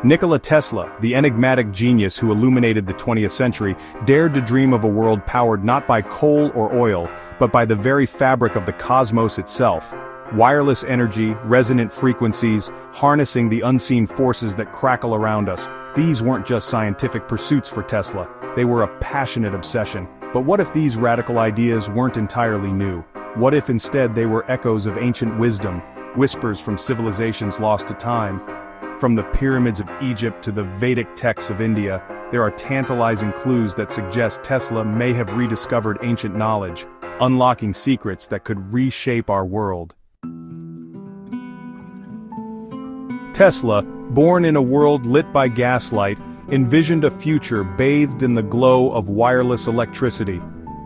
Nikola Tesla, the enigmatic genius who illuminated the 20th century, dared to dream of a world powered not by coal or oil, but by the very fabric of the cosmos itself. Wireless energy, resonant frequencies, harnessing the unseen forces that crackle around us. These weren't just scientific pursuits for Tesla, they were a passionate obsession. But what if these radical ideas weren't entirely new? What if instead they were echoes of ancient wisdom, whispers from civilizations lost to time? From the pyramids of Egypt to the Vedic texts of India, there are tantalizing clues that suggest Tesla may have rediscovered ancient knowledge, unlocking secrets that could reshape our world. Tesla, born in a world lit by gaslight, envisioned a future bathed in the glow of wireless electricity.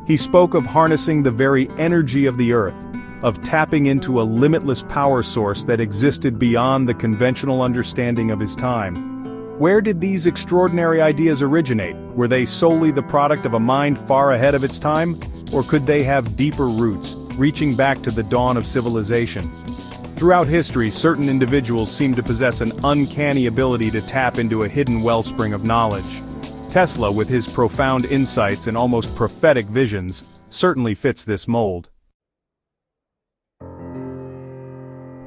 He spoke of harnessing the very energy of the earth, of tapping into a limitless power source that existed beyond the conventional understanding of his time. Where did these extraordinary ideas originate? Were they solely the product of a mind far ahead of its time? Or could they have deeper roots, reaching back to the dawn of civilization? Throughout history, certain individuals seem to possess an uncanny ability to tap into a hidden wellspring of knowledge. Tesla, with his profound insights and almost prophetic visions, certainly fits this mold.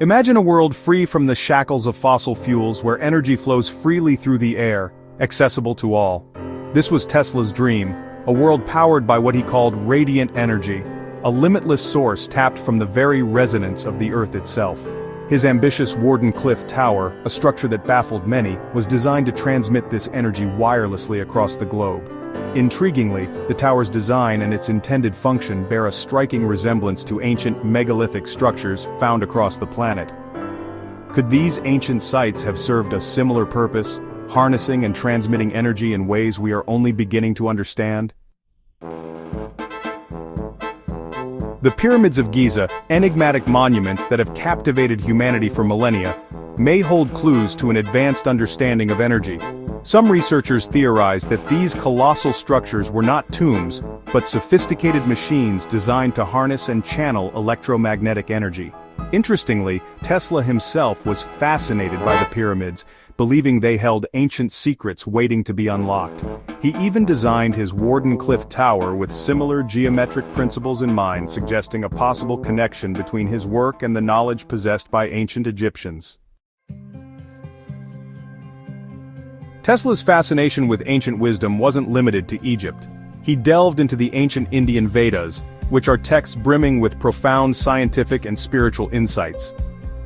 Imagine a world free from the shackles of fossil fuels where energy flows freely through the air, accessible to all. This was Tesla's dream, a world powered by what he called radiant energy, a limitless source tapped from the very resonance of the Earth itself. His ambitious Wardenclyffe Tower, a structure that baffled many, was designed to transmit this energy wirelessly across the globe. Intriguingly, the tower's design and its intended function bear a striking resemblance to ancient megalithic structures found across the planet. Could these ancient sites have served a similar purpose, harnessing and transmitting energy in ways we are only beginning to understand? The pyramids of Giza, enigmatic monuments that have captivated humanity for millennia, may hold clues to an advanced understanding of energy. Some researchers theorize that these colossal structures were not tombs, but sophisticated machines designed to harness and channel electromagnetic energy. Interestingly, Tesla himself was fascinated by the pyramids, believing they held ancient secrets waiting to be unlocked. He even designed his Wardenclyffe Tower with similar geometric principles in mind, suggesting a possible connection between his work and the knowledge possessed by ancient Egyptians. Tesla's fascination with ancient wisdom wasn't limited to Egypt. He delved into the ancient Indian Vedas, which are texts brimming with profound scientific and spiritual insights.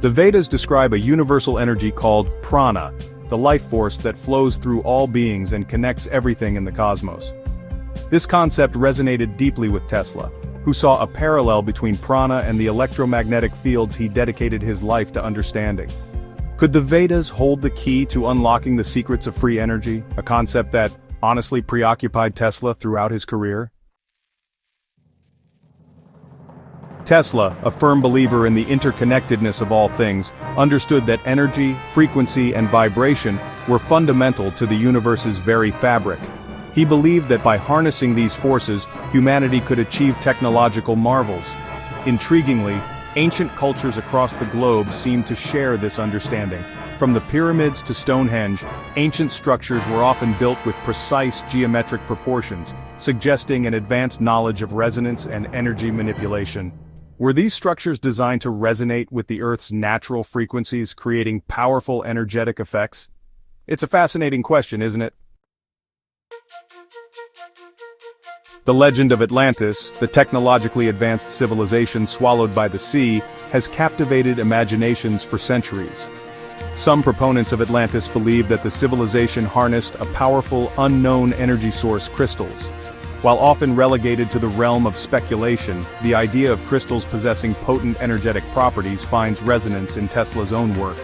The Vedas describe a universal energy called Prana, the life force that flows through all beings and connects everything in the cosmos. This concept resonated deeply with Tesla, who saw a parallel between Prana and the electromagnetic fields he dedicated his life to understanding. Could the Vedas hold the key to unlocking the secrets of free energy, a concept that honestly preoccupied Tesla throughout his career? Tesla, a firm believer in the interconnectedness of all things, understood that energy, frequency, and vibration were fundamental to the universe's very fabric. He believed that by harnessing these forces, humanity could achieve technological marvels. Intriguingly, ancient cultures across the globe seem to share this understanding. From the pyramids to Stonehenge, ancient structures were often built with precise geometric proportions, suggesting an advanced knowledge of resonance and energy manipulation. Were these structures designed to resonate with the Earth's natural frequencies, creating powerful energetic effects? It's a fascinating question, isn't it? The legend of Atlantis, the technologically advanced civilization swallowed by the sea, has captivated imaginations for centuries. Some proponents of Atlantis believe that the civilization harnessed a powerful, unknown energy source, crystals. While often relegated to the realm of speculation, the idea of crystals possessing potent energetic properties finds resonance in Tesla's own work.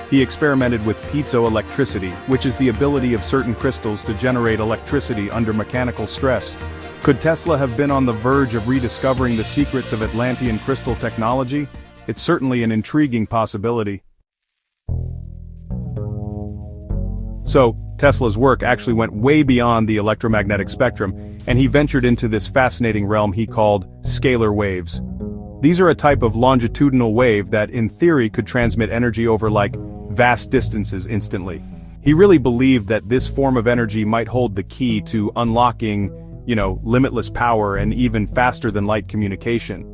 He experimented with piezoelectricity, which is the ability of certain crystals to generate electricity under mechanical stress. Could Tesla have been on the verge of rediscovering the secrets of Atlantean crystal technology? It's certainly an intriguing possibility. So, Tesla's work actually went way beyond the electromagnetic spectrum, and he ventured into this fascinating realm he called scalar waves. These are a type of longitudinal wave that, in theory, could transmit energy over vast distances instantly. He He really believed that this form of energy might hold the key to unlocking, limitless power and even faster than light communication.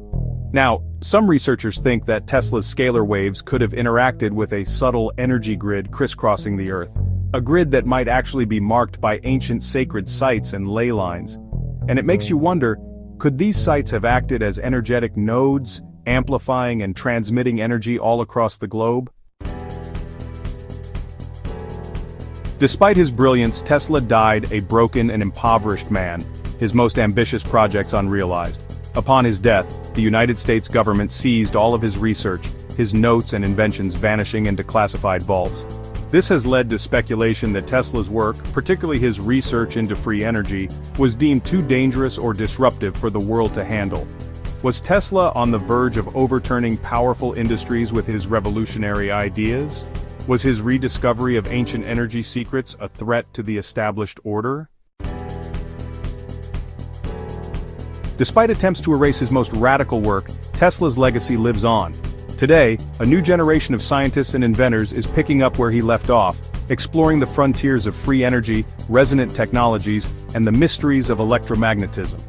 Now, some researchers think that Tesla's scalar waves could have interacted with a subtle energy grid crisscrossing the Earth, a grid that might actually be marked by ancient sacred sites and ley lines. And it makes you wonder, could these sites have acted as energetic nodes, amplifying and transmitting energy all across the globe? Despite his brilliance, Tesla died a broken and impoverished man, his most ambitious projects unrealized. Upon his death, the United States government seized all of his research, his notes and inventions vanishing into classified vaults. This has led to speculation that Tesla's work, particularly his research into free energy, was deemed too dangerous or disruptive for the world to handle. Was Tesla on the verge of overturning powerful industries with his revolutionary ideas? Was his rediscovery of ancient energy secrets a threat to the established order? Despite attempts to erase his most radical work, Tesla's legacy lives on. Today, a new generation of scientists and inventors is picking up where he left off, exploring the frontiers of free energy, resonant technologies, and the mysteries of electromagnetism.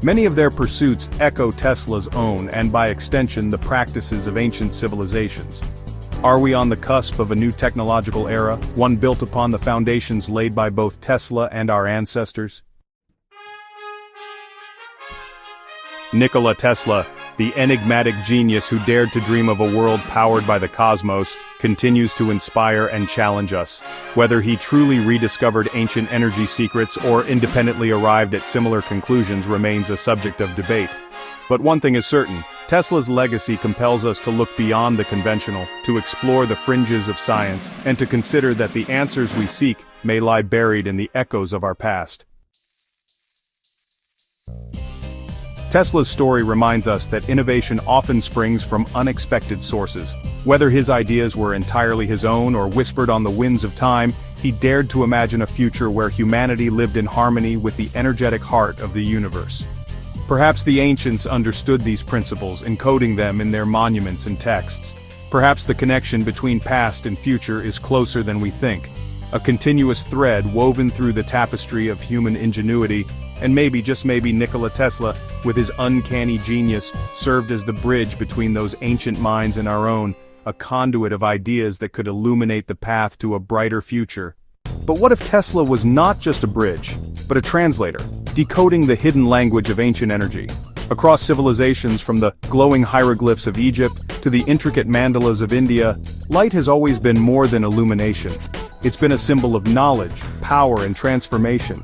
Many of their pursuits echo Tesla's own and by extension the practices of ancient civilizations. Are we on the cusp of a new technological era, one built upon the foundations laid by both Tesla and our ancestors? Nikola Tesla, the enigmatic genius who dared to dream of a world powered by the cosmos, continues to inspire and challenge us. Whether he truly rediscovered ancient energy secrets or independently arrived at similar conclusions remains a subject of debate. But one thing is certain, Tesla's legacy compels us to look beyond the conventional, to explore the fringes of science, and to consider that the answers we seek may lie buried in the echoes of our past. Tesla's story reminds us that innovation often springs from unexpected sources. Whether his ideas were entirely his own or whispered on the winds of time, he dared to imagine a future where humanity lived in harmony with the energetic heart of the universe. Perhaps the ancients understood these principles, encoding them in their monuments and texts. Perhaps the connection between past and future is closer than we think, a continuous thread woven through the tapestry of human ingenuity, and maybe, just maybe, Nikola Tesla, with his uncanny genius, served as the bridge between those ancient minds and our own, a conduit of ideas that could illuminate the path to a brighter future. But what if Tesla was not just a bridge, but a translator, decoding the hidden language of ancient energy? Across civilizations, from the glowing hieroglyphs of Egypt to the intricate mandalas of India, light has always been more than illumination. It's been a symbol of knowledge, power, and transformation.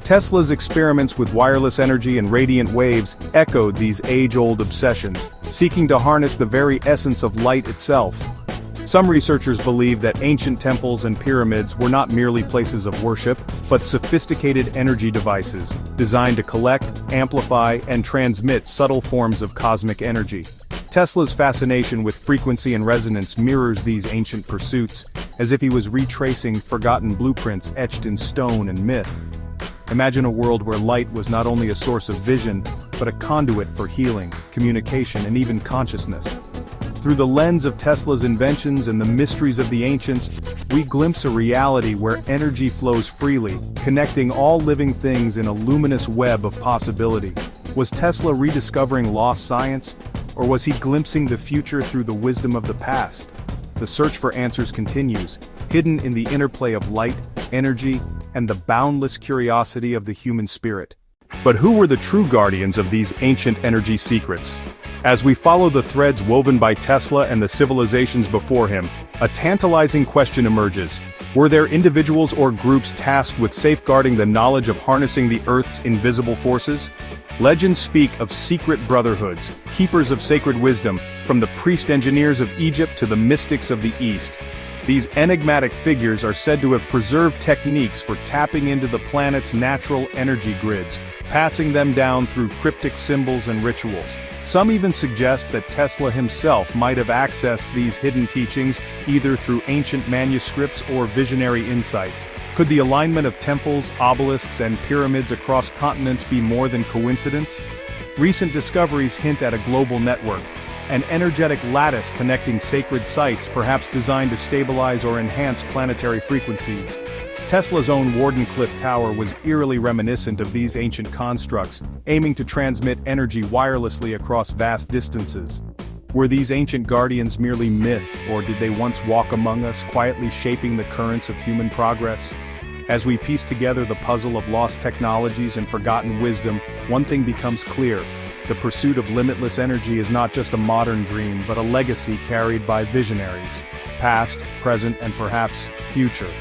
Tesla's experiments with wireless energy and radiant waves echoed these age-old obsessions, seeking to harness the very essence of light itself. Some researchers believe that ancient temples and pyramids were not merely places of worship, but sophisticated energy devices, designed to collect, amplify, and transmit subtle forms of cosmic energy. Tesla's fascination with frequency and resonance mirrors these ancient pursuits, as if he was retracing forgotten blueprints etched in stone and myth. Imagine a world where light was not only a source of vision, but a conduit for healing, communication, and even consciousness. Through the lens of Tesla's inventions and the mysteries of the ancients, we glimpse a reality where energy flows freely, connecting all living things in a luminous web of possibility. Was Tesla rediscovering lost science, or was he glimpsing the future through the wisdom of the past? The search for answers continues, hidden in the interplay of light, energy, and the boundless curiosity of the human spirit. But who were the true guardians of these ancient energy secrets? As we follow the threads woven by Tesla and the civilizations before him, a tantalizing question emerges. Were there individuals or groups tasked with safeguarding the knowledge of harnessing the Earth's invisible forces? Legends speak of secret brotherhoods, keepers of sacred wisdom, from the priest-engineers of Egypt to the mystics of the East. These enigmatic figures are said to have preserved techniques for tapping into the planet's natural energy grids, passing them down through cryptic symbols and rituals. Some even suggest that Tesla himself might have accessed these hidden teachings either through ancient manuscripts or visionary insights. Could the alignment of temples, obelisks, and pyramids across continents be more than coincidence? Recent discoveries hint at a global network, an energetic lattice connecting sacred sites perhaps designed to stabilize or enhance planetary frequencies. Tesla's own Wardenclyffe Tower was eerily reminiscent of these ancient constructs, aiming to transmit energy wirelessly across vast distances. Were these ancient guardians merely myth, or did they once walk among us, quietly shaping the currents of human progress? As we piece together the puzzle of lost technologies and forgotten wisdom, one thing becomes clear: the pursuit of limitless energy is not just a modern dream but a legacy carried by visionaries, past, present, and perhaps future.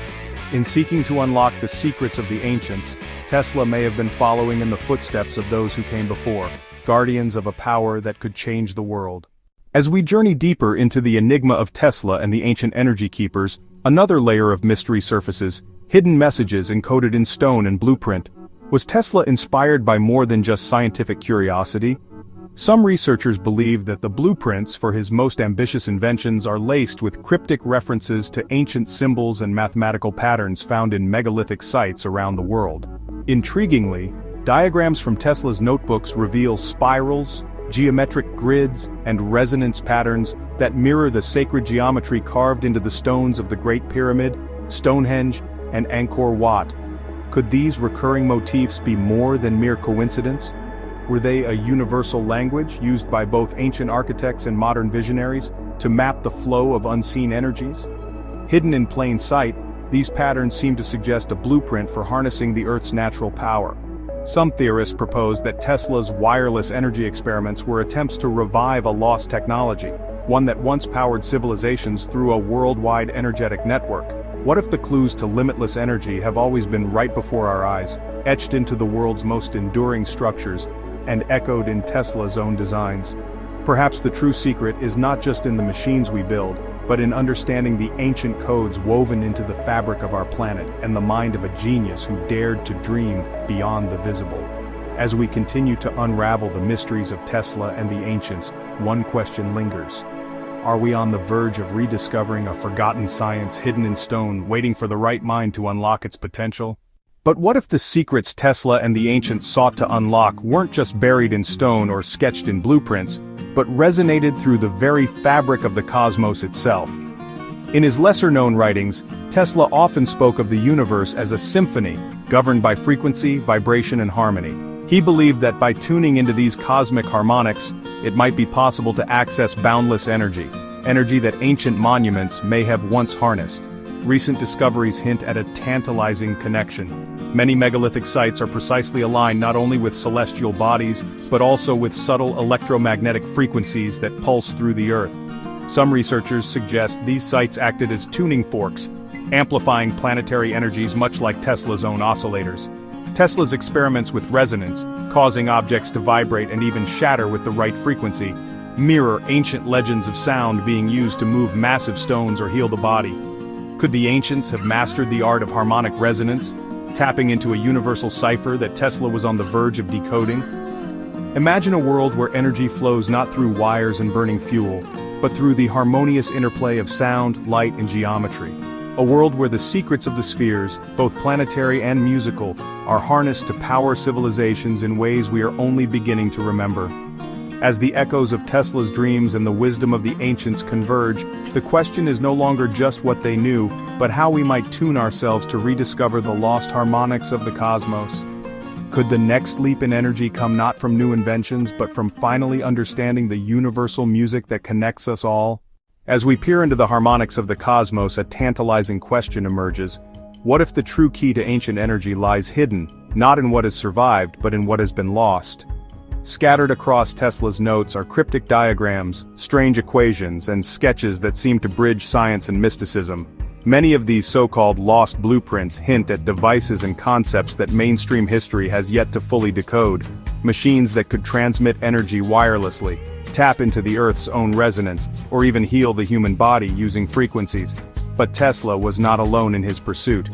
In seeking to unlock the secrets of the ancients, Tesla may have been following in the footsteps of those who came before, guardians of a power that could change the world. As we journey deeper into the enigma of Tesla and the ancient energy keepers, another layer of mystery surfaces: hidden messages encoded in stone and blueprint. Was Tesla inspired by more than just scientific curiosity? Some researchers believe that the blueprints for his most ambitious inventions are laced with cryptic references to ancient symbols and mathematical patterns found in megalithic sites around the world. Intriguingly, diagrams from Tesla's notebooks reveal spirals, geometric grids, and resonance patterns that mirror the sacred geometry carved into the stones of the Great Pyramid, Stonehenge, and Angkor Wat. Could these recurring motifs be more than mere coincidence? Were they a universal language used by both ancient architects and modern visionaries to map the flow of unseen energies? Hidden in plain sight, these patterns seem to suggest a blueprint for harnessing the Earth's natural power. Some theorists propose that Tesla's wireless energy experiments were attempts to revive a lost technology, one that once powered civilizations through a worldwide energetic network. What if the clues to limitless energy have always been right before our eyes, etched into the world's most enduring structures, and echoed in Tesla's own designs? Perhaps the true secret is not just in the machines we build, but in understanding the ancient codes woven into the fabric of our planet and the mind of a genius who dared to dream beyond the visible. As we continue to unravel the mysteries of Tesla and the ancients, one question lingers. Are we on the verge of rediscovering a forgotten science hidden in stone, waiting for the right mind to unlock its potential? But what if the secrets Tesla and the ancients sought to unlock weren't just buried in stone or sketched in blueprints, but resonated through the very fabric of the cosmos itself? In his lesser-known writings, Tesla often spoke of the universe as a symphony, governed by frequency, vibration, and harmony. He believed that by tuning into these cosmic harmonics, it might be possible to access boundless energy that ancient monuments may have once harnessed. Recent discoveries hint at a tantalizing connection. Many megalithic sites are precisely aligned not only with celestial bodies, but also with subtle electromagnetic frequencies that pulse through the Earth. Some researchers suggest these sites acted as tuning forks, amplifying planetary energies much like Tesla's own oscillators. Tesla's experiments with resonance, causing objects to vibrate and even shatter with the right frequency, mirror ancient legends of sound being used to move massive stones or heal the body. Could the ancients have mastered the art of harmonic resonance, tapping into a universal cipher that Tesla was on the verge of decoding? Imagine a world where energy flows not through wires and burning fuel, but through the harmonious interplay of sound, light, and geometry. A world where the secrets of the spheres, both planetary and musical, are harnessed to power civilizations in ways we are only beginning to remember. As the echoes of Tesla's dreams and the wisdom of the ancients converge, the question is no longer just what they knew, but how we might tune ourselves to rediscover the lost harmonics of the cosmos. Could the next leap in energy come not from new inventions but from finally understanding the universal music that connects us all? As we peer into the harmonics of the cosmos, a tantalizing question emerges. What if the true key to ancient energy lies hidden, not in what has survived but in what has been lost? Scattered across Tesla's notes are cryptic diagrams, strange equations, and sketches that seem to bridge science and mysticism. Many of these so-called lost blueprints hint at devices and concepts that mainstream history has yet to fully decode. Machines that could transmit energy wirelessly, tap into the Earth's own resonance, or even heal the human body using frequencies. But Tesla was not alone in his pursuit.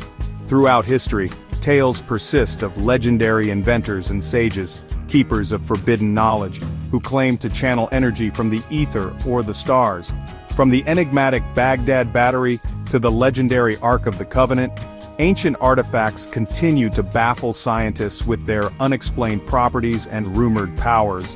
Throughout history, tales persist of legendary inventors and sages, keepers of forbidden knowledge, who claimed to channel energy from the ether or the stars. From the enigmatic Baghdad Battery to the legendary Ark of the Covenant, ancient artifacts continue to baffle scientists with their unexplained properties and rumored powers.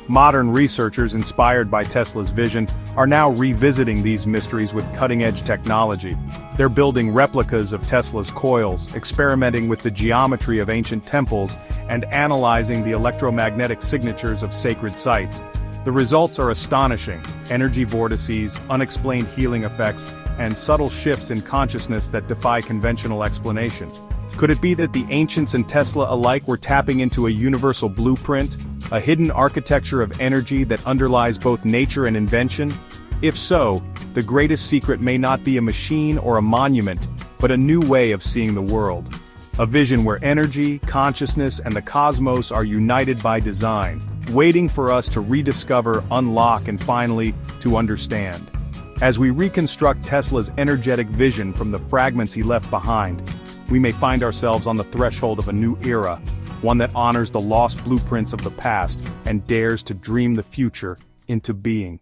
Modern researchers inspired by Tesla's vision are now revisiting these mysteries with cutting-edge technology. They're building replicas of Tesla's coils, experimenting with the geometry of ancient temples, and analyzing the electromagnetic signatures of sacred sites. The results are astonishing: energy vortices, unexplained healing effects, and subtle shifts in consciousness that defy conventional explanation. Could it be that the ancients and Tesla alike were tapping into a universal blueprint, a hidden architecture of energy that underlies both nature and invention? If so, the greatest secret may not be a machine or a monument, but a new way of seeing the world. A vision where energy, consciousness, and the cosmos are united by design, waiting for us to rediscover, unlock, and finally, to understand. As we reconstruct Tesla's energetic vision from the fragments he left behind, we may find ourselves on the threshold of a new era, one that honors the lost blueprints of the past and dares to dream the future into being.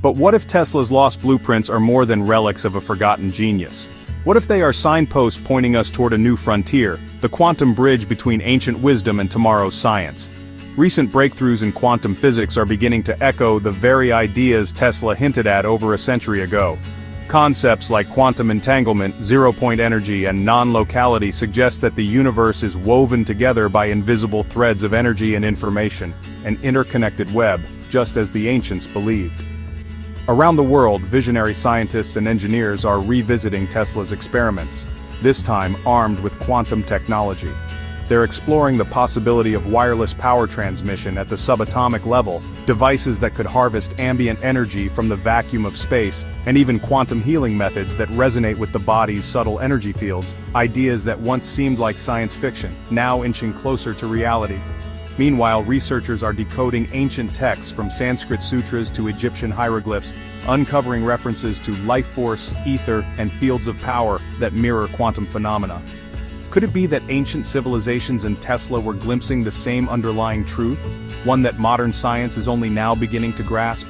But what if Tesla's lost blueprints are more than relics of a forgotten genius? What if they are signposts pointing us toward a new frontier, the quantum bridge between ancient wisdom and tomorrow's science? Recent breakthroughs in quantum physics are beginning to echo the very ideas Tesla hinted at over a century ago. Concepts like quantum entanglement, zero-point energy, and non-locality suggest that the universe is woven together by invisible threads of energy and information, an interconnected web, just as the ancients believed. Around the world, visionary scientists and engineers are revisiting Tesla's experiments, this time armed with quantum technology. They're exploring the possibility of wireless power transmission at the subatomic level, devices that could harvest ambient energy from the vacuum of space, and even quantum healing methods that resonate with the body's subtle energy fields, ideas that once seemed like science fiction, now inching closer to reality. Meanwhile, researchers are decoding ancient texts from Sanskrit sutras to Egyptian hieroglyphs, uncovering references to life force, ether, and fields of power that mirror quantum phenomena. Could it be that ancient civilizations and Tesla were glimpsing the same underlying truth, one that modern science is only now beginning to grasp?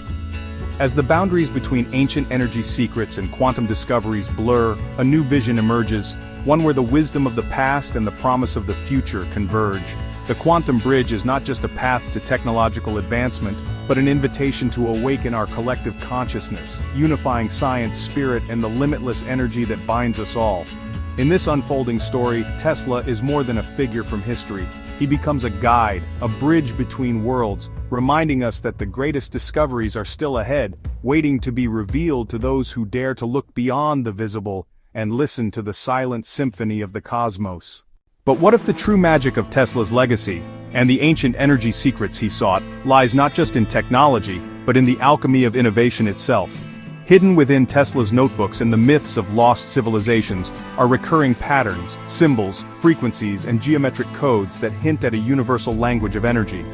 As the boundaries between ancient energy secrets and quantum discoveries blur, a new vision emerges, one where the wisdom of the past and the promise of the future converge. The quantum bridge is not just a path to technological advancement, but an invitation to awaken our collective consciousness, unifying science, spirit, and the limitless energy that binds us all. In this unfolding story, Tesla is more than a figure from history. He becomes a guide, a bridge between worlds, reminding us that the greatest discoveries are still ahead, waiting to be revealed to those who dare to look beyond the visible and listen to the silent symphony of the cosmos. But what if the true magic of Tesla's legacy, and the ancient energy secrets he sought, lies not just in technology, but in the alchemy of innovation itself? Hidden within Tesla's notebooks and the myths of lost civilizations are recurring patterns, symbols, frequencies, and geometric codes that hint at a universal language of energy.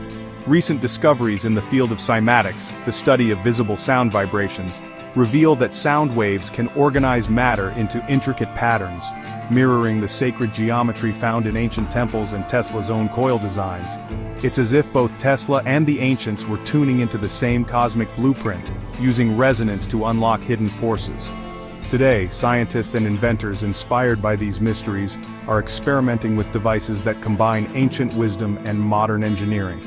Recent discoveries in the field of cymatics, the study of visible sound vibrations, reveal that sound waves can organize matter into intricate patterns, mirroring the sacred geometry found in ancient temples and Tesla's own coil designs. It's as if both Tesla and the ancients were tuning into the same cosmic blueprint, using resonance to unlock hidden forces. Today, scientists and inventors inspired by these mysteries are experimenting with devices that combine ancient wisdom and modern engineering.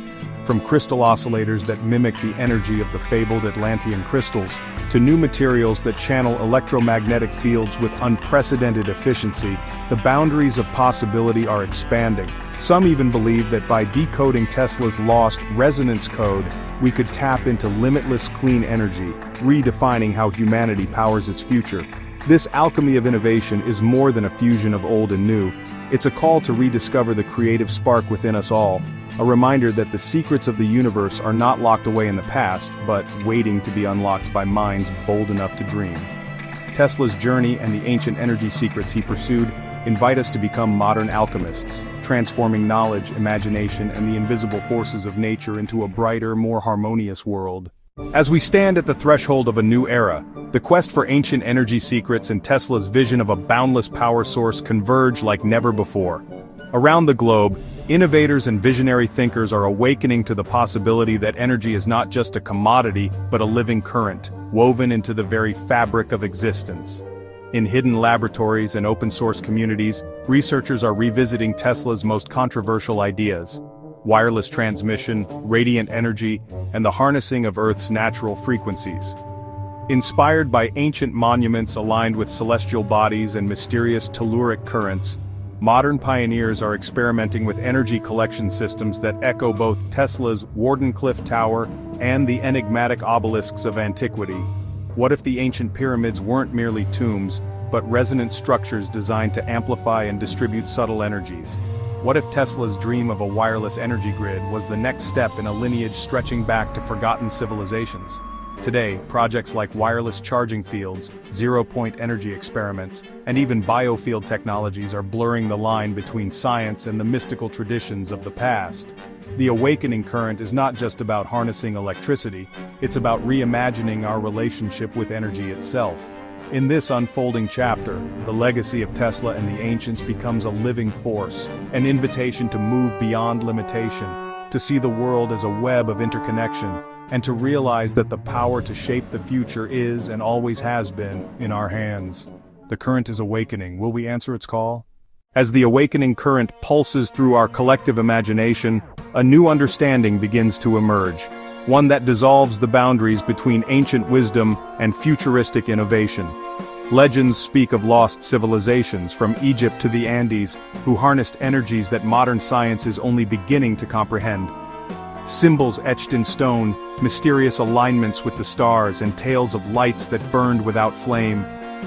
From crystal oscillators that mimic the energy of the fabled Atlantean crystals, to new materials that channel electromagnetic fields with unprecedented efficiency, the boundaries of possibility are expanding. Some even believe that by decoding Tesla's lost resonance code, we could tap into limitless clean energy, redefining how humanity powers its future. This alchemy of innovation is more than a fusion of old and new. It's a call to rediscover the creative spark within us all, a reminder that the secrets of the universe are not locked away in the past, but waiting to be unlocked by minds bold enough to dream. Tesla's journey and the ancient energy secrets he pursued invite us to become modern alchemists, transforming knowledge, imagination, and the invisible forces of nature into a brighter, more harmonious world. As we stand at the threshold of a new era, the quest for ancient energy secrets and Tesla's vision of a boundless power source converge like never before. Around the globe, innovators and visionary thinkers are awakening to the possibility that energy is not just a commodity, but a living current, woven into the very fabric of existence. In hidden laboratories and open-source communities, researchers are revisiting Tesla's most controversial ideas. wireless transmission, radiant energy, and the harnessing of Earth's natural frequencies. Inspired by ancient monuments aligned with celestial bodies and mysterious telluric currents, modern pioneers are experimenting with energy collection systems that echo both Tesla's Wardenclyffe Tower and the enigmatic obelisks of antiquity. What if the ancient pyramids weren't merely tombs, but resonant structures designed to amplify and distribute subtle energies? What if Tesla's dream of a wireless energy grid was the next step in a lineage stretching back to forgotten civilizations? Today, projects like wireless charging fields, zero-point energy experiments, and even biofield technologies are blurring the line between science and the mystical traditions of the past. The awakening current is not just about harnessing electricity, it's about reimagining our relationship with energy itself. In this unfolding chapter, the legacy of Tesla and the ancients becomes a living force, an invitation to move beyond limitation, to see the world as a web of interconnection, and to realize that the power to shape the future is and always has been in our hands. The current is awakening. Will we answer its call? As the awakening current pulses through our collective imagination, a new understanding begins to emerge, one that dissolves the boundaries between ancient wisdom and futuristic innovation. Legends speak of lost civilizations from Egypt to the Andes, who harnessed energies that modern science is only beginning to comprehend. Symbols etched in stone, mysterious alignments with the stars, and tales of lights that burned without flame.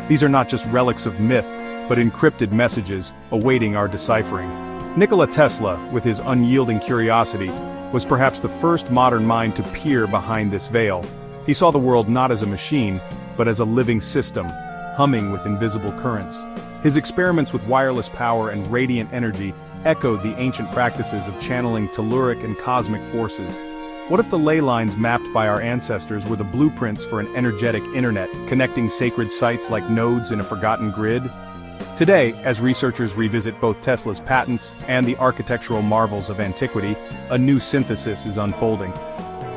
These are not just relics of myth, but encrypted messages awaiting our deciphering. Nikola Tesla, with his unyielding curiosity, was perhaps the first modern mind to peer behind this veil. He saw the world not as a machine, but as a living system, humming with invisible currents. His experiments with wireless power and radiant energy echoed the ancient practices of channeling telluric and cosmic forces. What if the ley lines mapped by our ancestors were the blueprints for an energetic internet, connecting sacred sites like nodes in a forgotten grid? Today, as researchers revisit both Tesla's patents and the architectural marvels of antiquity, a new synthesis is unfolding.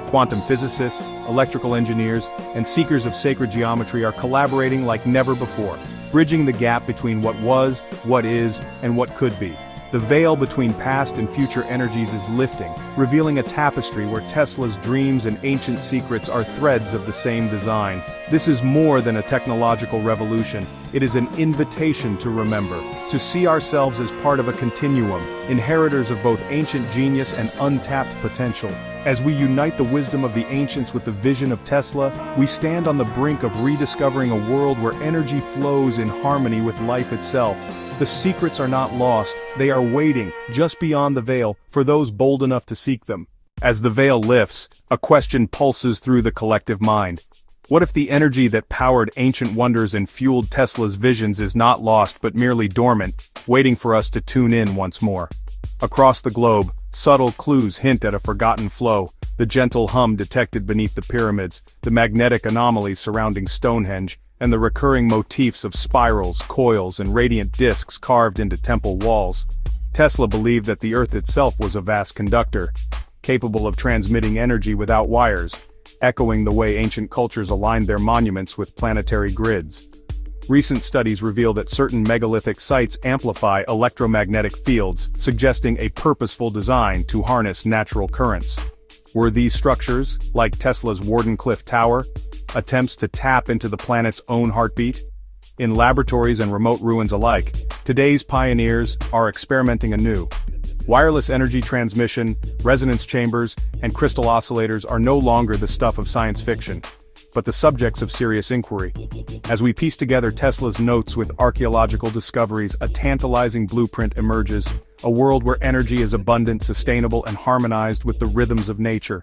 Quantum physicists, electrical engineers, and seekers of sacred geometry are collaborating like never before, bridging the gap between what was, what is, and what could be. The veil between past and future energies is lifting, revealing a tapestry where Tesla's dreams and ancient secrets are threads of the same design. This is more than a technological revolution. It is an invitation to remember, to see ourselves as part of a continuum, inheritors of both ancient genius and untapped potential. As we unite the wisdom of the ancients with the vision of Tesla, we stand on the brink of rediscovering a world where energy flows in harmony with life itself. The secrets are not lost, they are waiting, just beyond the veil, for those bold enough to seek them. As the veil lifts, a question pulses through the collective mind. What if the energy that powered ancient wonders and fueled Tesla's visions is not lost but merely dormant, waiting for us to tune in once more? Across the globe, subtle clues hint at a forgotten flow, the gentle hum detected beneath the pyramids, the magnetic anomalies surrounding Stonehenge, and the recurring motifs of spirals, coils, and radiant disks carved into temple walls. Tesla believed that the Earth itself was a vast conductor, capable of transmitting energy without wires, echoing the way ancient cultures aligned their monuments with planetary grids. Recent studies reveal that certain megalithic sites amplify electromagnetic fields, suggesting a purposeful design to harness natural currents. Were these structures, like Tesla's Wardenclyffe Tower, attempts to tap into the planet's own heartbeat? In laboratories and remote ruins alike, today's pioneers are experimenting anew. Wireless energy transmission, resonance chambers, and crystal oscillators are no longer the stuff of science fiction, but the subjects of serious inquiry. As we piece together Tesla's notes with archaeological discoveries, a tantalizing blueprint emerges, a world where energy is abundant, sustainable, and harmonized with the rhythms of nature.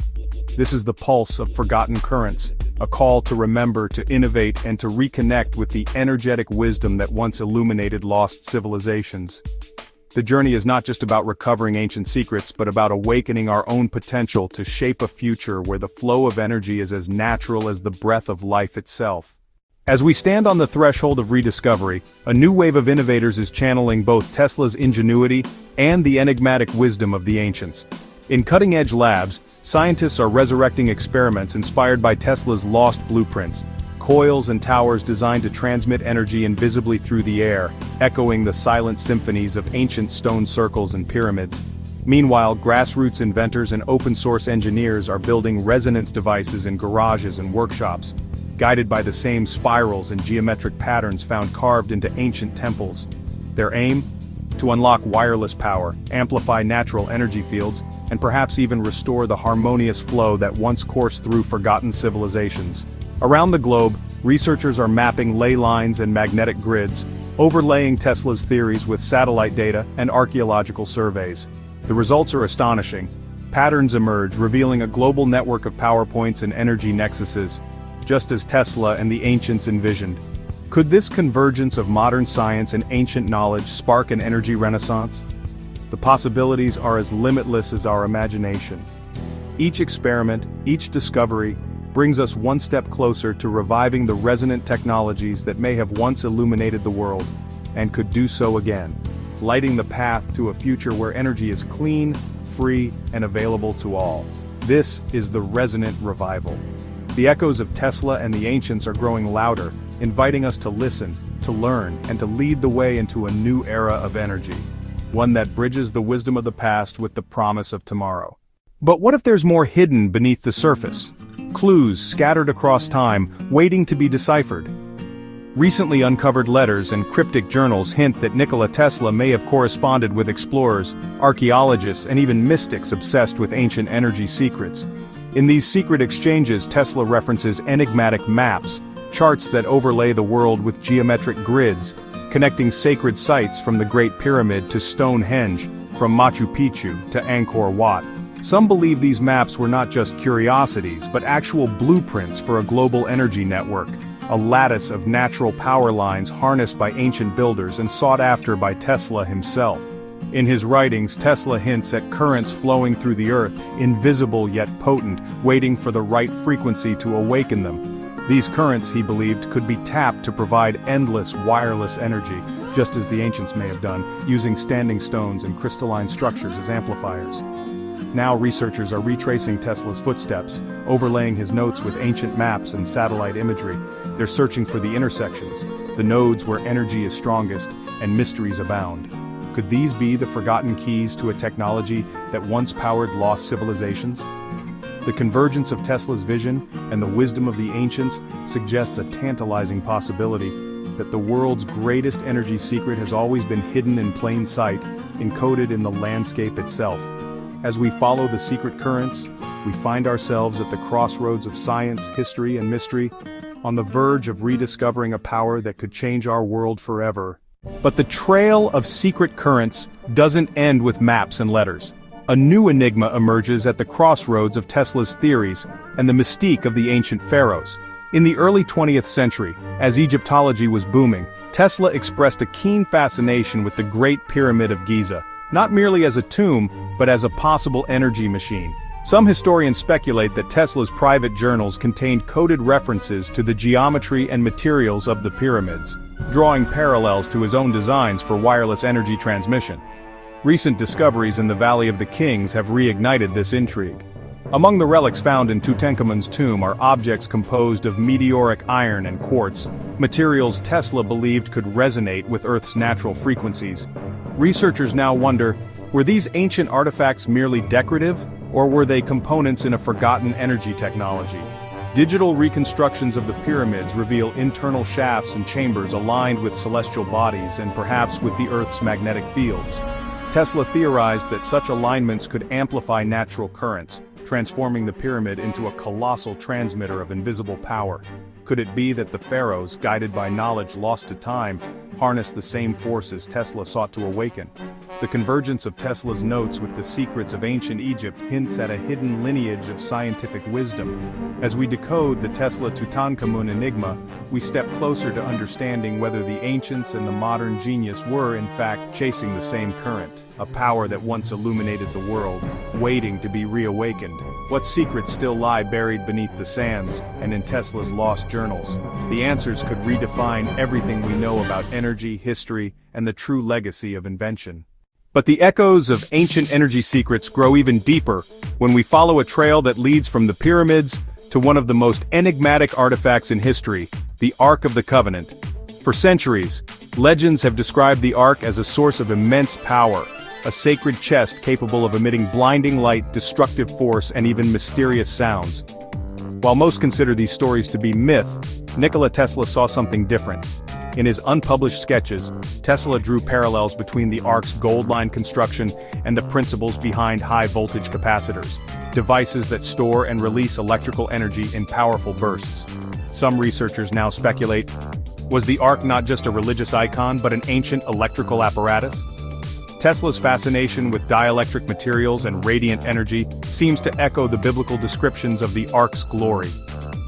This is the pulse of forgotten currents, a call to remember, to innovate, and to reconnect with the energetic wisdom that once illuminated lost civilizations. The journey is not just about recovering ancient secrets, but about awakening our own potential to shape a future where the flow of energy is as natural as the breath of life itself. As we stand on the threshold of rediscovery, a new wave of innovators is channeling both Tesla's ingenuity and the enigmatic wisdom of the ancients. In cutting-edge labs, scientists are resurrecting experiments inspired by Tesla's lost blueprints, coils and towers designed to transmit energy invisibly through the air, echoing the silent symphonies of ancient stone circles and pyramids. Meanwhile, grassroots inventors and open-source engineers are building resonance devices in garages and workshops, guided by the same spirals and geometric patterns found carved into ancient temples. Their aim? To unlock wireless power, amplify natural energy fields, and perhaps even restore the harmonious flow that once coursed through forgotten civilizations. Around the globe, researchers are mapping ley lines and magnetic grids, overlaying Tesla's theories with satellite data and archaeological surveys. The results are astonishing. Patterns emerge, revealing a global network of power points and energy nexuses, just as Tesla and the ancients envisioned. Could this convergence of modern science and ancient knowledge spark an energy renaissance? The possibilities are as limitless as our imagination. Each experiment, each discovery, brings us one step closer to reviving the resonant technologies that may have once illuminated the world, and could do so again, lighting the path to a future where energy is clean, free, and available to all. This is the Resonant Revival. The echoes of Tesla and the ancients are growing louder, inviting us to listen, to learn, and to lead the way into a new era of energy. One that bridges the wisdom of the past with the promise of tomorrow. But what if there's more hidden beneath the surface? Clues scattered across time, waiting to be deciphered. Recently uncovered letters and cryptic journals hint that Nikola Tesla may have corresponded with explorers, archaeologists, and even mystics obsessed with ancient energy secrets. In these secret exchanges, Tesla references enigmatic maps, charts that overlay the world with geometric grids, connecting sacred sites from the Great Pyramid to Stonehenge, from Machu Picchu to Angkor Wat. Some believe these maps were not just curiosities, but actual blueprints for a global energy network, a lattice of natural power lines harnessed by ancient builders and sought after by Tesla himself. In his writings, Tesla hints at currents flowing through the earth, invisible yet potent, waiting for the right frequency to awaken them. These currents, he believed, could be tapped to provide endless wireless energy, just as the ancients may have done, using standing stones and crystalline structures as amplifiers. Now researchers are retracing Tesla's footsteps, overlaying his notes with ancient maps and satellite imagery. They're searching for the intersections, the nodes where energy is strongest and mysteries abound. Could these be the forgotten keys to a technology that once powered lost civilizations? The convergence of Tesla's vision and the wisdom of the ancients suggests a tantalizing possibility that the world's greatest energy secret has always been hidden in plain sight, encoded in the landscape itself. As we follow the secret currents, we find ourselves at the crossroads of science, history, and mystery, on the verge of rediscovering a power that could change our world forever. But the trail of secret currents doesn't end with maps and letters. A new enigma emerges at the crossroads of Tesla's theories and the mystique of the ancient pharaohs. In the early 20th century, as Egyptology was booming, Tesla expressed a keen fascination with the Great Pyramid of Giza, not merely as a tomb, but as a possible energy machine. Some historians speculate that Tesla's private journals contained coded references to the geometry and materials of the pyramids, drawing parallels to his own designs for wireless energy transmission. Recent discoveries in the Valley of the Kings have reignited this intrigue. Among the relics found in Tutankhamun's tomb are objects composed of meteoric iron and quartz, materials Tesla believed could resonate with Earth's natural frequencies. Researchers now wonder, were these ancient artifacts merely decorative, or were they components in a forgotten energy technology? Digital reconstructions of the pyramids reveal internal shafts and chambers aligned with celestial bodies and perhaps with the Earth's magnetic fields. Tesla theorized that such alignments could amplify natural currents, transforming the pyramid into a colossal transmitter of invisible power. Could it be that the pharaohs, guided by knowledge lost to time, harnessed the same forces Tesla sought to awaken? The convergence of Tesla's notes with the secrets of ancient Egypt hints at a hidden lineage of scientific wisdom. As we decode the Tesla-Tutankhamun enigma, we step closer to understanding whether the ancients and the modern genius were, in fact, chasing the same current, a power that once illuminated the world, waiting to be reawakened. What secrets still lie buried beneath the sands and in Tesla's lost journals? The answers could redefine everything we know about energy, history, and the true legacy of invention. But the echoes of ancient energy secrets grow even deeper when we follow a trail that leads from the pyramids to one of the most enigmatic artifacts in history, the Ark of the Covenant. For centuries, legends have described the Ark as a source of immense power, a sacred chest capable of emitting blinding light, destructive force, and even mysterious sounds. While most consider these stories to be myth, Nikola Tesla saw something different. In his unpublished sketches, Tesla drew parallels between the Ark's gold-line construction and the principles behind high-voltage capacitors, devices that store and release electrical energy in powerful bursts. Some researchers now speculate, was the Ark not just a religious icon but an ancient electrical apparatus? Tesla's fascination with dielectric materials and radiant energy seems to echo the biblical descriptions of the Ark's glory.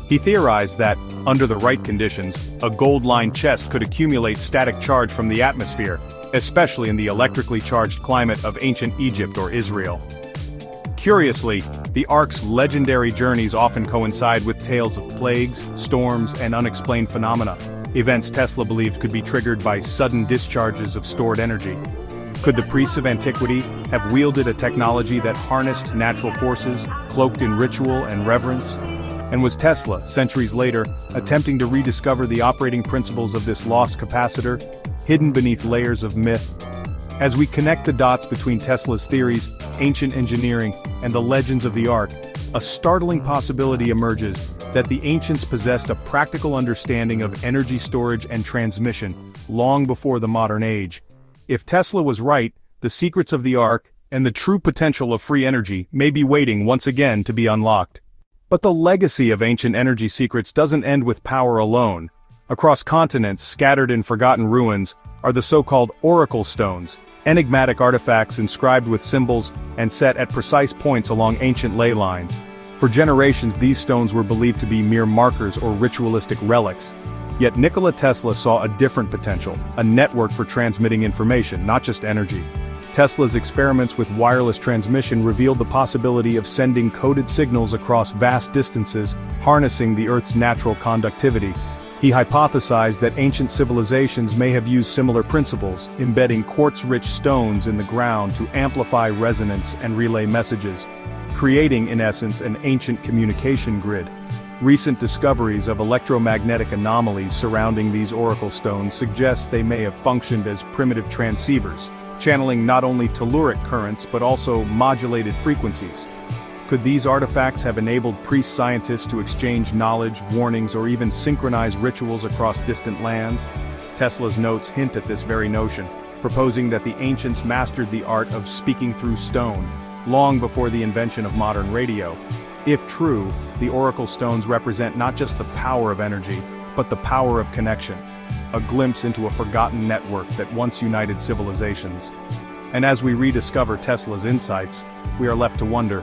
He theorized that, under the right conditions, a gold-lined chest could accumulate static charge from the atmosphere, especially in the electrically charged climate of ancient Egypt or Israel. Curiously, the Ark's legendary journeys often coincide with tales of plagues, storms, and unexplained phenomena, events Tesla believed could be triggered by sudden discharges of stored energy. Could the priests of antiquity have wielded a technology that harnessed natural forces, cloaked in ritual and reverence? And was Tesla, centuries later, attempting to rediscover the operating principles of this lost capacitor, hidden beneath layers of myth? As we connect the dots between Tesla's theories, ancient engineering, and the legends of the Ark, a startling possibility emerges that the ancients possessed a practical understanding of energy storage and transmission, long before the modern age. If Tesla was right, the secrets of the Ark, and the true potential of free energy, may be waiting once again to be unlocked. But the legacy of ancient energy secrets doesn't end with power alone. Across continents, scattered in forgotten ruins, are the so-called oracle stones, enigmatic artifacts inscribed with symbols and set at precise points along ancient ley lines. For generations, these stones were believed to be mere markers or ritualistic relics. Yet Nikola Tesla saw a different potential, a network for transmitting information, not just energy. Tesla's experiments with wireless transmission revealed the possibility of sending coded signals across vast distances, harnessing the Earth's natural conductivity. He hypothesized that ancient civilizations may have used similar principles, embedding quartz-rich stones in the ground to amplify resonance and relay messages, creating, in essence, an ancient communication grid. Recent discoveries of electromagnetic anomalies surrounding these oracle stones suggest they may have functioned as primitive transceivers, channeling not only telluric currents but also modulated frequencies. Could these artifacts have enabled priest-scientists to exchange knowledge, warnings, or even synchronize rituals across distant lands? Tesla's notes hint at this very notion, proposing that the ancients mastered the art of speaking through stone, long before the invention of modern radio. If true, the oracle stones represent not just the power of energy, but the power of connection, a glimpse into a forgotten network that once united civilizations. And as we rediscover Tesla's insights, we are left to wonder,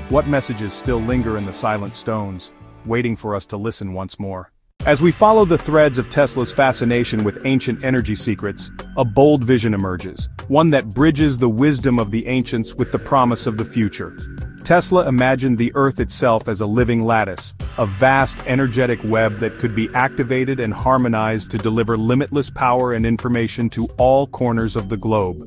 what messages still linger in the silent stones, waiting for us to listen once more? As we follow the threads of Tesla's fascination with ancient energy secrets, a bold vision emerges, one that bridges the wisdom of the ancients with the promise of the future. Tesla imagined the Earth itself as a living lattice, a vast energetic web that could be activated and harmonized to deliver limitless power and information to all corners of the globe.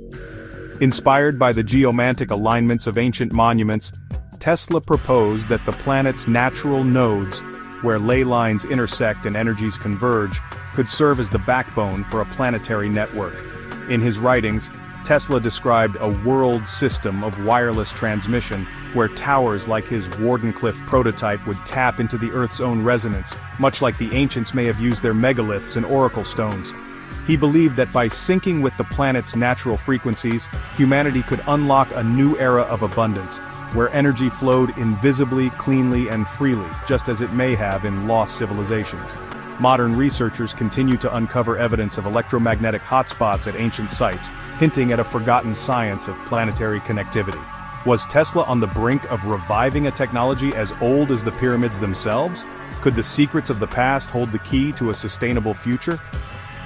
Inspired by the geomantic alignments of ancient monuments, Tesla proposed that the planet's natural nodes, where ley lines intersect and energies converge, could serve as the backbone for a planetary network. In his writings, Tesla described a world system of wireless transmission, where towers like his Wardenclyffe prototype would tap into the Earth's own resonance, much like the ancients may have used their megaliths and oracle stones. He believed that by syncing with the planet's natural frequencies, humanity could unlock a new era of abundance, where energy flowed invisibly, cleanly, and freely, just as it may have in lost civilizations. Modern researchers continue to uncover evidence of electromagnetic hotspots at ancient sites, hinting at a forgotten science of planetary connectivity. Was Tesla on the brink of reviving a technology as old as the pyramids themselves? Could the secrets of the past hold the key to a sustainable future?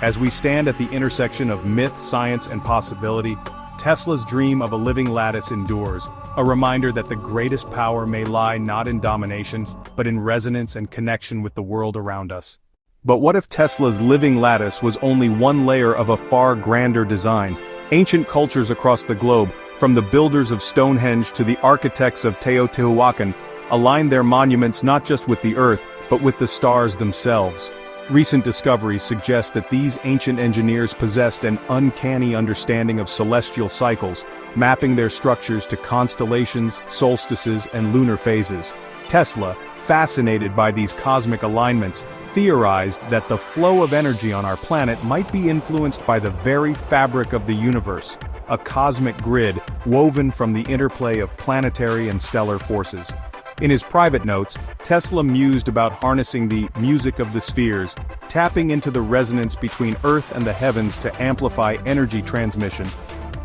As we stand at the intersection of myth, science, and possibility, Tesla's dream of a living lattice endures, a reminder that the greatest power may lie not in domination, but in resonance and connection with the world around us. But what if Tesla's living lattice was only one layer of a far grander design? Ancient cultures across the globe, from the builders of Stonehenge to the architects of Teotihuacan, aligned their monuments not just with the earth, but with the stars themselves. Recent discoveries suggest that these ancient engineers possessed an uncanny understanding of celestial cycles, mapping their structures to constellations, solstices, and lunar phases. Tesla, fascinated by these cosmic alignments, theorized that the flow of energy on our planet might be influenced by the very fabric of the universe, a cosmic grid woven from the interplay of planetary and stellar forces. In his private notes, Tesla mused about harnessing the music of the spheres, tapping into the resonance between Earth and the heavens to amplify energy transmission.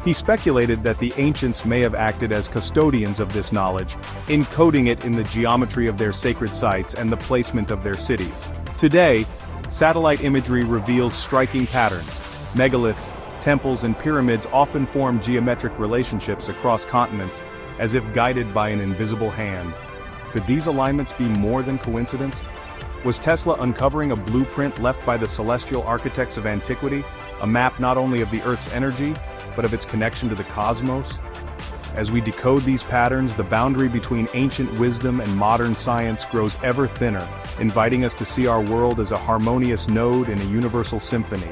He speculated that the ancients may have acted as custodians of this knowledge, encoding it in the geometry of their sacred sites and the placement of their cities. Today, satellite imagery reveals striking patterns. Megaliths, temples, and pyramids often form geometric relationships across continents, as if guided by an invisible hand. Could these alignments be more than coincidence? Was Tesla uncovering a blueprint left by the celestial architects of antiquity, a map not only of the Earth's energy, but of its connection to the cosmos? As we decode these patterns, the boundary between ancient wisdom and modern science grows ever thinner, inviting us to see our world as a harmonious node in a universal symphony.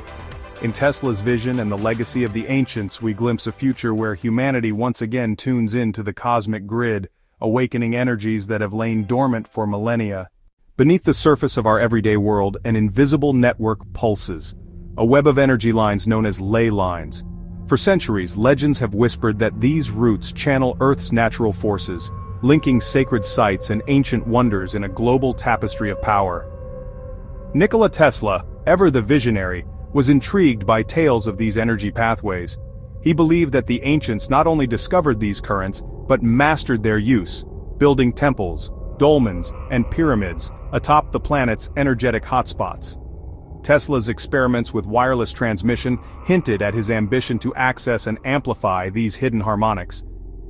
In Tesla's vision and the legacy of the ancients, we glimpse a future where humanity once again tunes into the cosmic grid, awakening energies that have lain dormant for millennia. Beneath the surface of our everyday world, an invisible network pulses, a web of energy lines known as ley lines. For centuries, legends have whispered that these roots channel Earth's natural forces, linking sacred sites and ancient wonders in a global tapestry of power. Nikola Tesla, ever the visionary, was intrigued by tales of these energy pathways. He believed that the ancients not only discovered these currents, but mastered their use, building temples, dolmens, and pyramids atop the planet's energetic hotspots. Tesla's experiments with wireless transmission hinted at his ambition to access and amplify these hidden harmonics.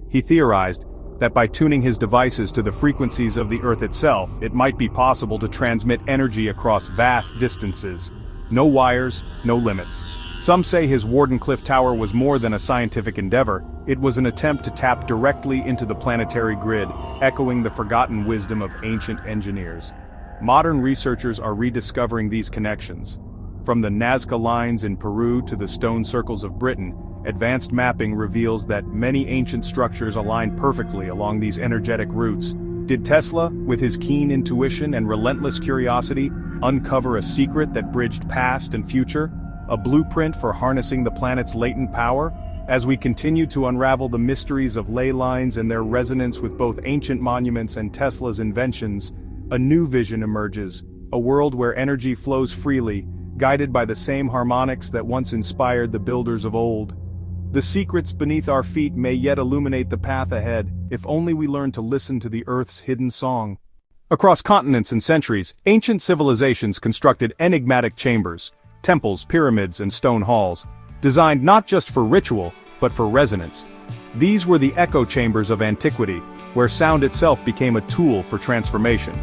He theorized that by tuning his devices to the frequencies of the Earth itself, it might be possible to transmit energy across vast distances. No wires, no limits. Some say his Wardenclyffe Tower was more than a scientific endeavor, it was an attempt to tap directly into the planetary grid, echoing the forgotten wisdom of ancient engineers. Modern researchers are rediscovering these connections. From the Nazca lines in Peru to the stone circles of Britain, advanced mapping reveals that many ancient structures align perfectly along these energetic routes. Did Tesla, with his keen intuition and relentless curiosity, uncover a secret that bridged past and future? A blueprint for harnessing the planet's latent power? As we continue to unravel the mysteries of ley lines and their resonance with both ancient monuments and Tesla's inventions, a new vision emerges, a world where energy flows freely, guided by the same harmonics that once inspired the builders of old. The secrets beneath our feet may yet illuminate the path ahead, if only we learn to listen to the Earth's hidden song. Across continents and centuries, ancient civilizations constructed enigmatic chambers, temples, pyramids, and stone halls, designed not just for ritual, but for resonance. These were the echo chambers of antiquity, where sound itself became a tool for transformation.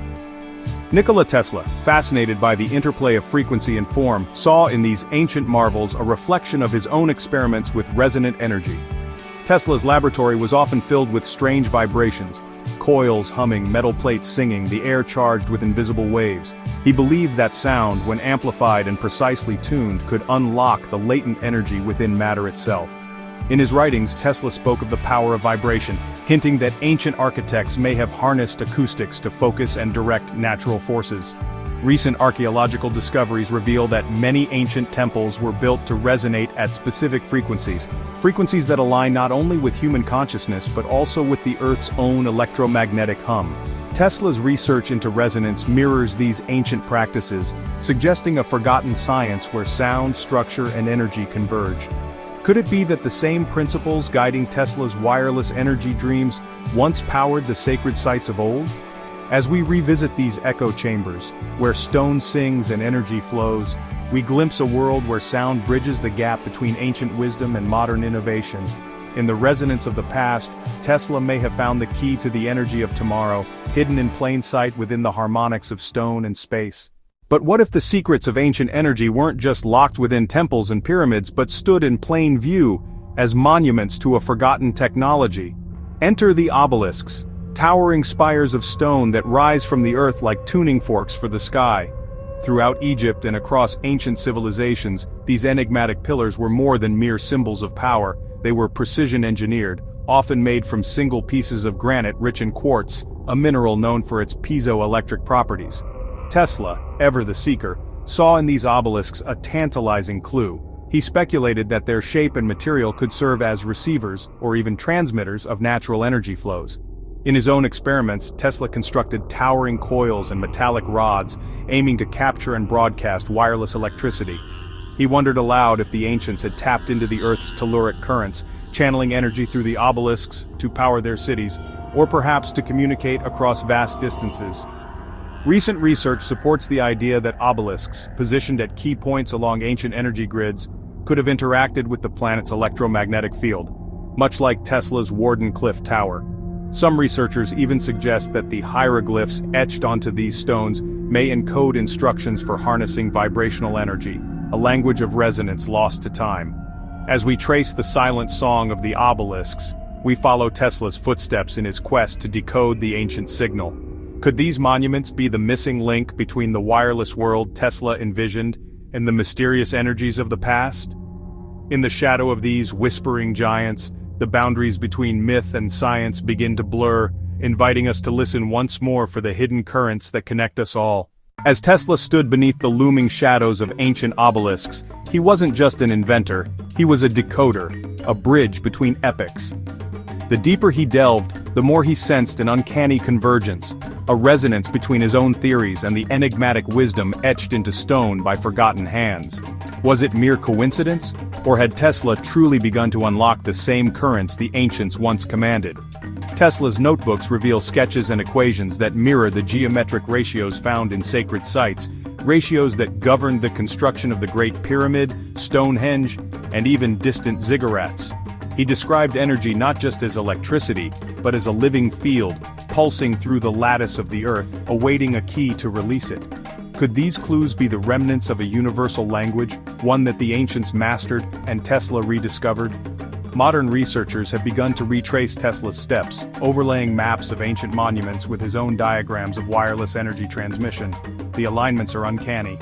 Nikola Tesla, fascinated by the interplay of frequency and form, saw in these ancient marvels a reflection of his own experiments with resonant energy. Tesla's laboratory was often filled with strange vibrations, coils humming, metal plates singing, the air charged with invisible waves. He believed that sound, when amplified and precisely tuned, could unlock the latent energy within matter itself. In his writings, Tesla spoke of the power of vibration, hinting that ancient architects may have harnessed acoustics to focus and direct natural forces. Recent archaeological discoveries reveal that many ancient temples were built to resonate at specific frequencies that align not only with human consciousness but also with the Earth's own electromagnetic hum. Tesla's research into resonance mirrors these ancient practices, suggesting a forgotten science where sound, structure, and energy converge. Could it be that the same principles guiding Tesla's wireless energy dreams once powered the sacred sites of old? As we revisit these echo chambers, where stone sings and energy flows, we glimpse a world where sound bridges the gap between ancient wisdom and modern innovation. In the resonance of the past, Tesla may have found the key to the energy of tomorrow, hidden in plain sight within the harmonics of stone and space. But what if the secrets of ancient energy weren't just locked within temples and pyramids but stood in plain view as monuments to a forgotten technology? Enter the obelisks, towering spires of stone that rise from the earth like tuning forks for the sky. Throughout Egypt and across ancient civilizations, these enigmatic pillars were more than mere symbols of power. They were precision-engineered, often made from single pieces of granite rich in quartz, a mineral known for its piezoelectric properties. Tesla, ever the seeker, saw in these obelisks a tantalizing clue. He speculated that their shape and material could serve as receivers, or even transmitters, of natural energy flows. In his own experiments, Tesla constructed towering coils and metallic rods, aiming to capture and broadcast wireless electricity. He wondered aloud if the ancients had tapped into the Earth's telluric currents, channeling energy through the obelisks to power their cities, or perhaps to communicate across vast distances. Recent research supports the idea that obelisks, positioned at key points along ancient energy grids, could have interacted with the planet's electromagnetic field, much like Tesla's Warden Cliff Tower. Some researchers even suggest that the hieroglyphs etched onto these stones may encode instructions for harnessing vibrational energy, a language of resonance lost to time. As we trace the silent song of the obelisks, we follow Tesla's footsteps in his quest to decode the ancient signal. Could these monuments be the missing link between the wireless world Tesla envisioned and the mysterious energies of the past? In the shadow of these whispering giants, the boundaries between myth and science begin to blur, inviting us to listen once more for the hidden currents that connect us all. As Tesla stood beneath the looming shadows of ancient obelisks, he wasn't just an inventor, he was a decoder, a bridge between epochs. The deeper he delved, the more he sensed an uncanny convergence, a resonance between his own theories and the enigmatic wisdom etched into stone by forgotten hands. Was it mere coincidence, or had Tesla truly begun to unlock the same currents the ancients once commanded? Tesla's notebooks reveal sketches and equations that mirror the geometric ratios found in sacred sites, ratios that governed the construction of the Great Pyramid, Stonehenge, and even distant ziggurats. He described energy not just as electricity, but as a living field, pulsing through the lattice of the Earth, awaiting a key to release it. Could these clues be the remnants of a universal language, one that the ancients mastered and Tesla rediscovered? Modern researchers have begun to retrace Tesla's steps, overlaying maps of ancient monuments with his own diagrams of wireless energy transmission. The alignments are uncanny.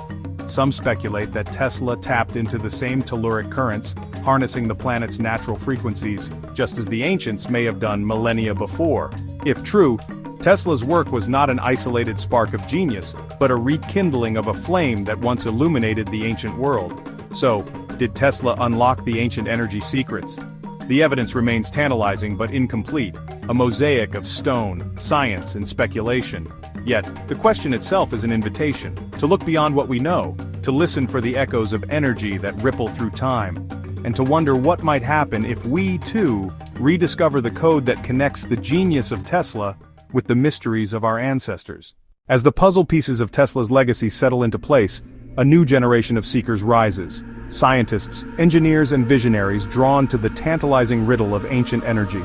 Some speculate that Tesla tapped into the same telluric currents, harnessing the planet's natural frequencies, just as the ancients may have done millennia before. If true, Tesla's work was not an isolated spark of genius, but a rekindling of a flame that once illuminated the ancient world. So, did Tesla unlock the ancient energy secrets? The evidence remains tantalizing but incomplete, a mosaic of stone, science, and speculation. Yet, the question itself is an invitation to look beyond what we know, to listen for the echoes of energy that ripple through time, and to wonder what might happen if we, too, rediscover the code that connects the genius of Tesla with the mysteries of our ancestors. As the puzzle pieces of Tesla's legacy settle into place, a new generation of seekers rises. Scientists, engineers, and visionaries drawn to the tantalizing riddle of ancient energy.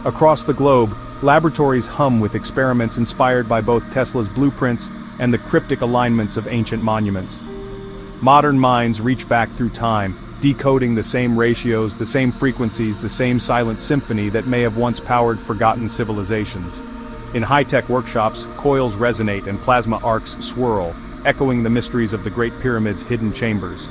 Across the globe, laboratories hum with experiments inspired by both Tesla's blueprints and the cryptic alignments of ancient monuments. Modern minds reach back through time, decoding the same ratios, the same frequencies, the same silent symphony that may have once powered forgotten civilizations. In high-tech workshops, coils resonate and plasma arcs swirl, echoing the mysteries of the Great Pyramid's hidden chambers.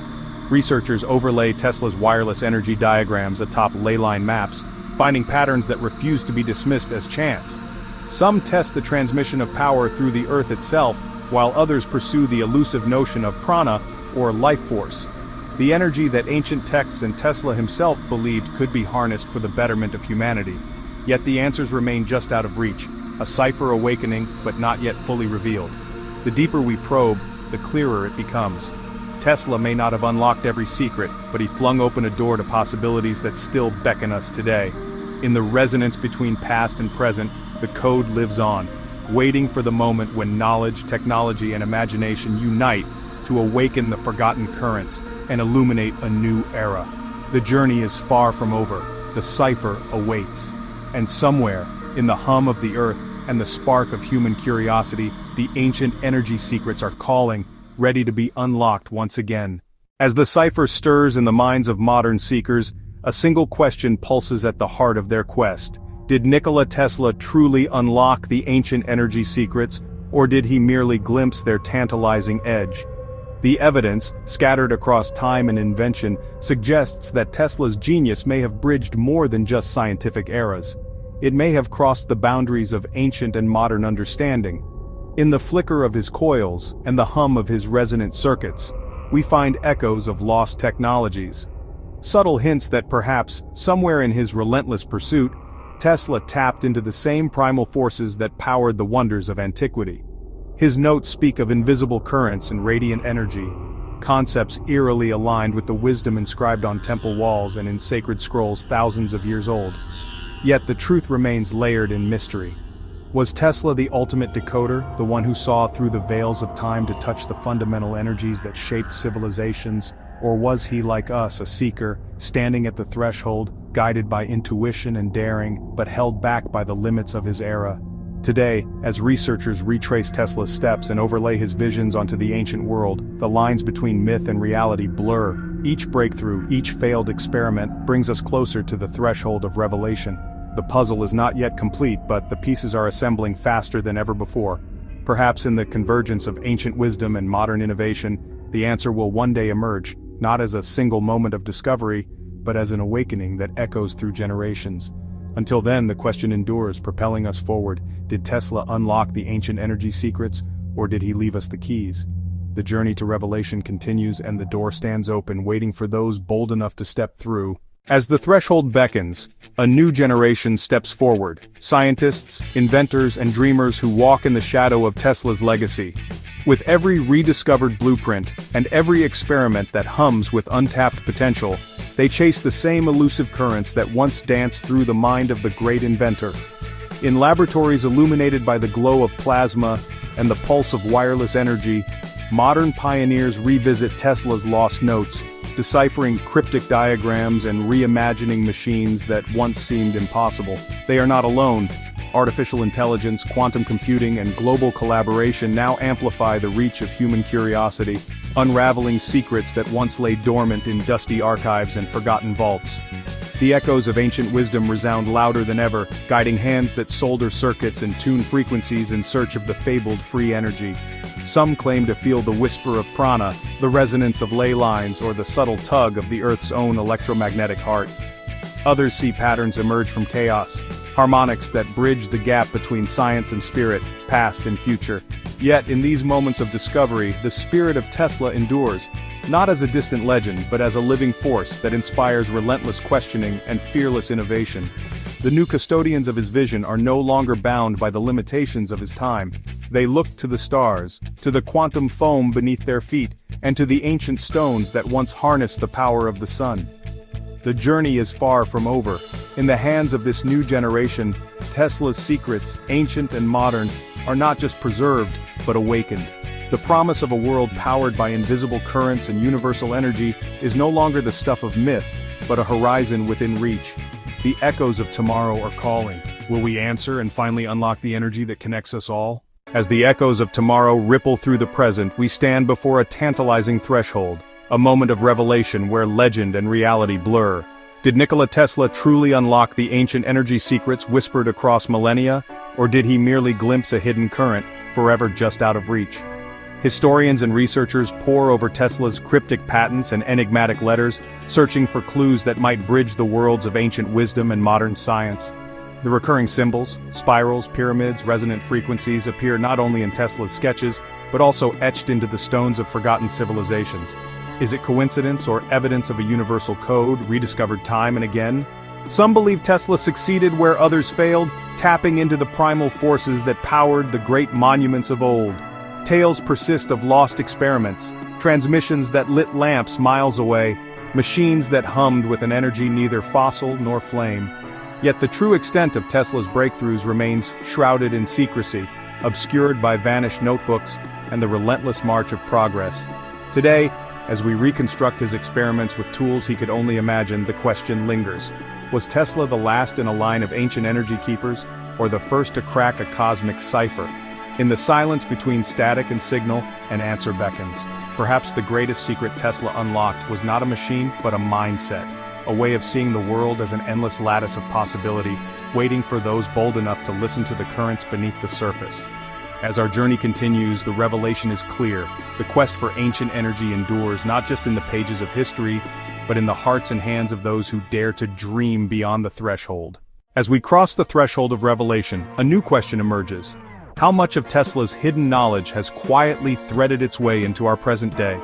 Researchers overlay Tesla's wireless energy diagrams atop leyline maps, finding patterns that refuse to be dismissed as chance. Some test the transmission of power through the Earth itself, while others pursue the elusive notion of Prana, or life force, the energy that ancient texts and Tesla himself believed could be harnessed for the betterment of humanity. Yet the answers remain just out of reach, a cipher awakening but not yet fully revealed. The deeper we probe, the clearer it becomes. Tesla may not have unlocked every secret, but he flung open a door to possibilities that still beckon us today. In the resonance between past and present, the code lives on, waiting for the moment when knowledge, technology, and imagination unite to awaken the forgotten currents and illuminate a new era. The journey is far from over. The cipher awaits. And somewhere, in the hum of the Earth and the spark of human curiosity, the ancient energy secrets are calling, ready to be unlocked once again. As the cipher stirs in the minds of modern seekers, a single question pulses at the heart of their quest. Did Nikola Tesla truly unlock the ancient energy secrets, or did he merely glimpse their tantalizing edge? The evidence, scattered across time and invention, suggests that Tesla's genius may have bridged more than just scientific eras. It may have crossed the boundaries of ancient and modern understanding. In the flicker of his coils and the hum of his resonant circuits, we find echoes of lost technologies. Subtle hints that perhaps, somewhere in his relentless pursuit, Tesla tapped into the same primal forces that powered the wonders of antiquity. His notes speak of invisible currents and radiant energy, concepts eerily aligned with the wisdom inscribed on temple walls and in sacred scrolls thousands of years old. Yet the truth remains layered in mystery. Was Tesla the ultimate decoder, the one who saw through the veils of time to touch the fundamental energies that shaped civilizations? Or was he, like us, a seeker, standing at the threshold, guided by intuition and daring, but held back by the limits of his era? Today, as researchers retrace Tesla's steps and overlay his visions onto the ancient world, the lines between myth and reality blur. Each breakthrough, each failed experiment, brings us closer to the threshold of revelation. The puzzle is not yet complete, but the pieces are assembling faster than ever before. Perhaps in the convergence of ancient wisdom and modern innovation, the answer will one day emerge, not as a single moment of discovery, but as an awakening that echoes through generations. Until then, the question endures, propelling us forward. Did Tesla unlock the ancient energy secrets, or did he leave us the keys? The journey to revelation continues, and the door stands open, waiting for those bold enough to step through. As the threshold beckons, a new generation steps forward. Scientists, inventors, and dreamers who walk in the shadow of Tesla's legacy. With every rediscovered blueprint, and every experiment that hums with untapped potential, they chase the same elusive currents that once danced through the mind of the great inventor. In laboratories illuminated by the glow of plasma and the pulse of wireless energy, modern pioneers revisit Tesla's lost notes, deciphering cryptic diagrams and reimagining machines that once seemed impossible. They are not alone. Artificial intelligence, quantum computing, and global collaboration now amplify the reach of human curiosity, unraveling secrets that once lay dormant in dusty archives and forgotten vaults. The echoes of ancient wisdom resound louder than ever, guiding hands that solder circuits and tune frequencies in search of the fabled free energy. Some claim to feel the whisper of Prana, the resonance of ley lines, or the subtle tug of the Earth's own electromagnetic heart. Others see patterns emerge from chaos, harmonics that bridge the gap between science and spirit, past and future. Yet, in these moments of discovery, the spirit of Tesla endures, not as a distant legend, but as a living force that inspires relentless questioning and fearless innovation. The new custodians of his vision are no longer bound by the limitations of his time. They look to the stars, to the quantum foam beneath their feet, and to the ancient stones that once harnessed the power of the sun. The journey is far from over. In the hands of this new generation, Tesla's secrets, ancient and modern, are not just preserved, but awakened. The promise of a world powered by invisible currents and universal energy is no longer the stuff of myth, but a horizon within reach. The echoes of tomorrow are calling. Will we answer and finally unlock the energy that connects us all? As the echoes of tomorrow ripple through the present, we stand before a tantalizing threshold, a moment of revelation where legend and reality blur. Did Nikola Tesla truly unlock the ancient energy secrets whispered across millennia, or did he merely glimpse a hidden current, forever just out of reach? Historians and researchers pore over Tesla's cryptic patents and enigmatic letters, searching for clues that might bridge the worlds of ancient wisdom and modern science. The recurring symbols, spirals, pyramids, resonant frequencies appear not only in Tesla's sketches, but also etched into the stones of forgotten civilizations. Is it coincidence or evidence of a universal code, rediscovered time and again? Some believe Tesla succeeded where others failed, tapping into the primal forces that powered the great monuments of old. Tales persist of lost experiments, transmissions that lit lamps miles away, machines that hummed with an energy neither fossil nor flame. Yet the true extent of Tesla's breakthroughs remains shrouded in secrecy, obscured by vanished notebooks and the relentless march of progress. Today, as we reconstruct his experiments with tools he could only imagine, the question lingers. Was Tesla the last in a line of ancient energy keepers, or the first to crack a cosmic cipher? In the silence between static and signal, an answer beckons. Perhaps the greatest secret Tesla unlocked was not a machine, but a mindset. A way of seeing the world as an endless lattice of possibility, waiting for those bold enough to listen to the currents beneath the surface. As our journey continues, the revelation is clear. The quest for ancient energy endures not just in the pages of history, but in the hearts and hands of those who dare to dream beyond the threshold. As we cross the threshold of revelation, a new question emerges. How much of Tesla's hidden knowledge has quietly threaded its way into our present day?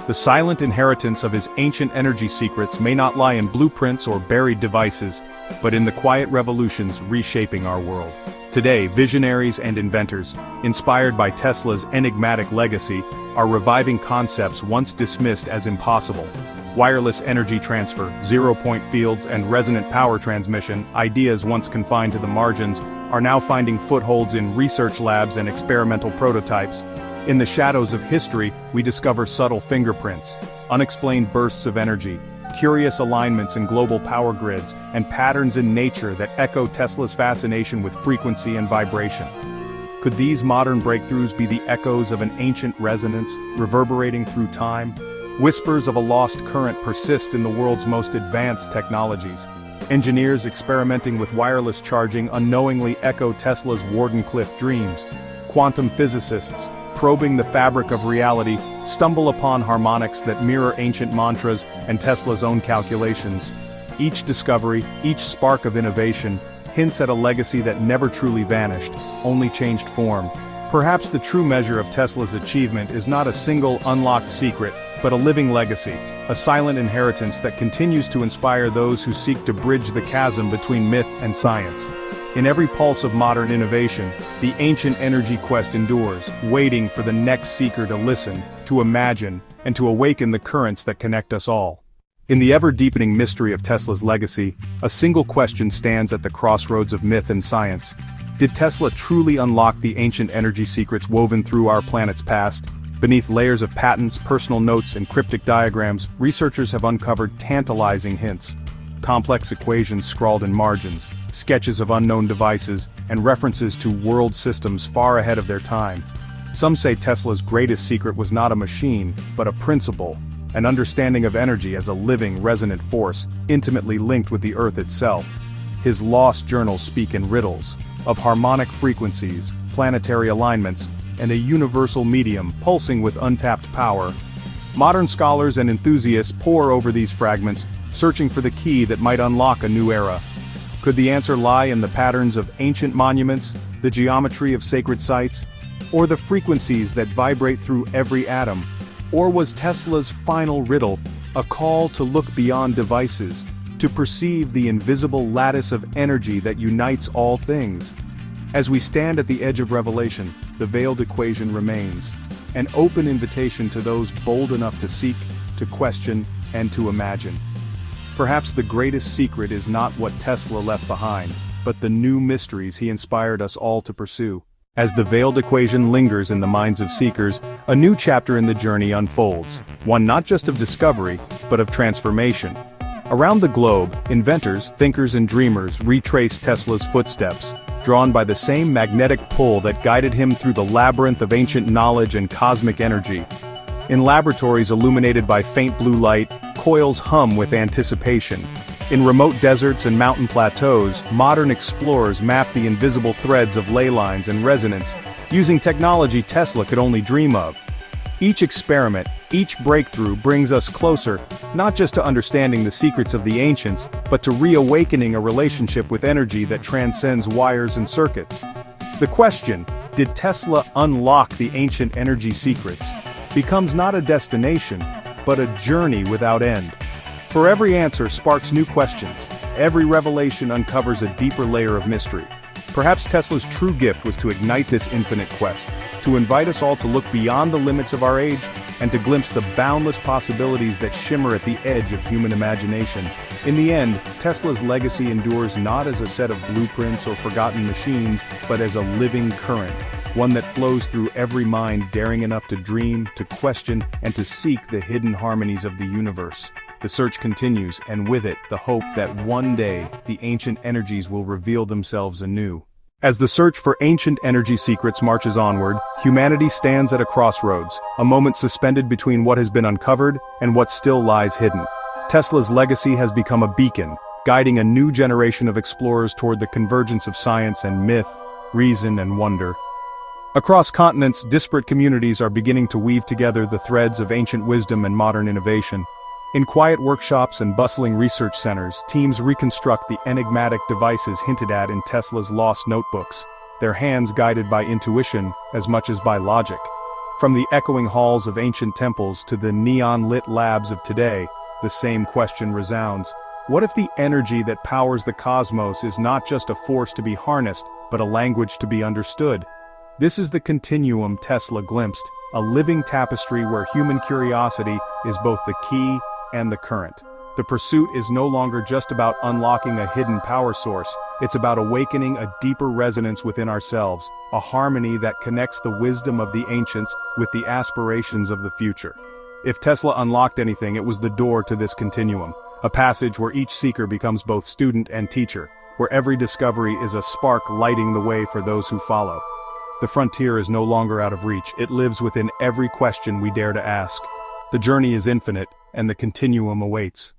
The silent inheritance of his ancient energy secrets may not lie in blueprints or buried devices, but in the quiet revolutions reshaping our world. Today, visionaries and inventors, inspired by Tesla's enigmatic legacy, are reviving concepts once dismissed as impossible. Wireless energy transfer, zero-point fields, and resonant power transmission, ideas once confined to the margins, are now finding footholds in research labs and experimental prototypes. In the shadows of history, we discover subtle fingerprints, unexplained bursts of energy, curious alignments in global power grids, and patterns in nature that echo Tesla's fascination with frequency and vibration. Could these modern breakthroughs be the echoes of an ancient resonance, reverberating through time? Whispers of a lost current persist in the world's most advanced technologies. Engineers experimenting with wireless charging unknowingly echo Tesla's Wardenclyffe dreams. Quantum physicists, probing the fabric of reality, stumble upon harmonics that mirror ancient mantras and Tesla's own calculations. Each discovery, each spark of innovation, hints at a legacy that never truly vanished, only changed form. Perhaps the true measure of Tesla's achievement is not a single unlocked secret, but a living legacy, a silent inheritance that continues to inspire those who seek to bridge the chasm between myth and science. In every pulse of modern innovation, the ancient energy quest endures, waiting for the next seeker to listen, to imagine, and to awaken the currents that connect us all. In the ever-deepening mystery of Tesla's legacy, a single question stands at the crossroads of myth and science. Did Tesla truly unlock the ancient energy secrets woven through our planet's past? Beneath layers of patents, personal notes, and cryptic diagrams, researchers have uncovered tantalizing hints. Complex equations scrawled in margins, sketches of unknown devices, and references to world systems far ahead of their time. Some say Tesla's greatest secret was not a machine, but a principle, an understanding of energy as a living, resonant force, intimately linked with the Earth itself. His lost journals speak in riddles, of harmonic frequencies, planetary alignments, and a universal medium pulsing with untapped power. Modern scholars and enthusiasts pore over these fragments, searching for the key that might unlock a new era. Could the answer lie in the patterns of ancient monuments, the geometry of sacred sites, or the frequencies that vibrate through every atom? Or was Tesla's final riddle a call to look beyond devices, to perceive the invisible lattice of energy that unites all things? As we stand at the edge of revelation, the veiled equation remains, an open invitation to those bold enough to seek, to question, and to imagine. Perhaps the greatest secret is not what Tesla left behind, but the new mysteries he inspired us all to pursue. As the veiled equation lingers in the minds of seekers, a new chapter in the journey unfolds, one not just of discovery, but of transformation. Around the globe, inventors, thinkers, and dreamers retrace Tesla's footsteps, drawn by the same magnetic pull that guided him through the labyrinth of ancient knowledge and cosmic energy. In laboratories illuminated by faint blue light, coils hum with anticipation. In remote deserts and mountain plateaus, modern explorers map the invisible threads of ley lines and resonance, using technology Tesla could only dream of. Each experiment, each breakthrough brings us closer, not just to understanding the secrets of the ancients, but to reawakening a relationship with energy that transcends wires and circuits. The question, did Tesla unlock the ancient energy secrets, becomes not a destination, but a journey without end. For every answer sparks new questions, every revelation uncovers a deeper layer of mystery. Perhaps Tesla's true gift was to ignite this infinite quest, to invite us all to look beyond the limits of our age, and to glimpse the boundless possibilities that shimmer at the edge of human imagination. In the end, Tesla's legacy endures not as a set of blueprints or forgotten machines, but as a living current, one that flows through every mind daring enough to dream, to question, and to seek the hidden harmonies of the universe. The search continues, and with it, the hope that one day, the ancient energies will reveal themselves anew. As the search for ancient energy secrets marches onward, humanity stands at a crossroads, a moment suspended between what has been uncovered and what still lies hidden. Tesla's legacy has become a beacon, guiding a new generation of explorers toward the convergence of science and myth, reason and wonder. Across continents, disparate communities are beginning to weave together the threads of ancient wisdom and modern innovation. In quiet workshops and bustling research centers, teams reconstruct the enigmatic devices hinted at in Tesla's lost notebooks, their hands guided by intuition as much as by logic. From the echoing halls of ancient temples to the neon-lit labs of today, the same question resounds. What if the energy that powers the cosmos is not just a force to be harnessed, but a language to be understood? This is the continuum Tesla glimpsed, a living tapestry where human curiosity is both the key and the current. The pursuit is no longer just about unlocking a hidden power source, it's about awakening a deeper resonance within ourselves, a harmony that connects the wisdom of the ancients with the aspirations of the future. If Tesla unlocked anything, it was the door to this continuum, a passage where each seeker becomes both student and teacher, where every discovery is a spark lighting the way for those who follow. The frontier is no longer out of reach, it lives within every question we dare to ask. The journey is infinite, and the continuum awaits.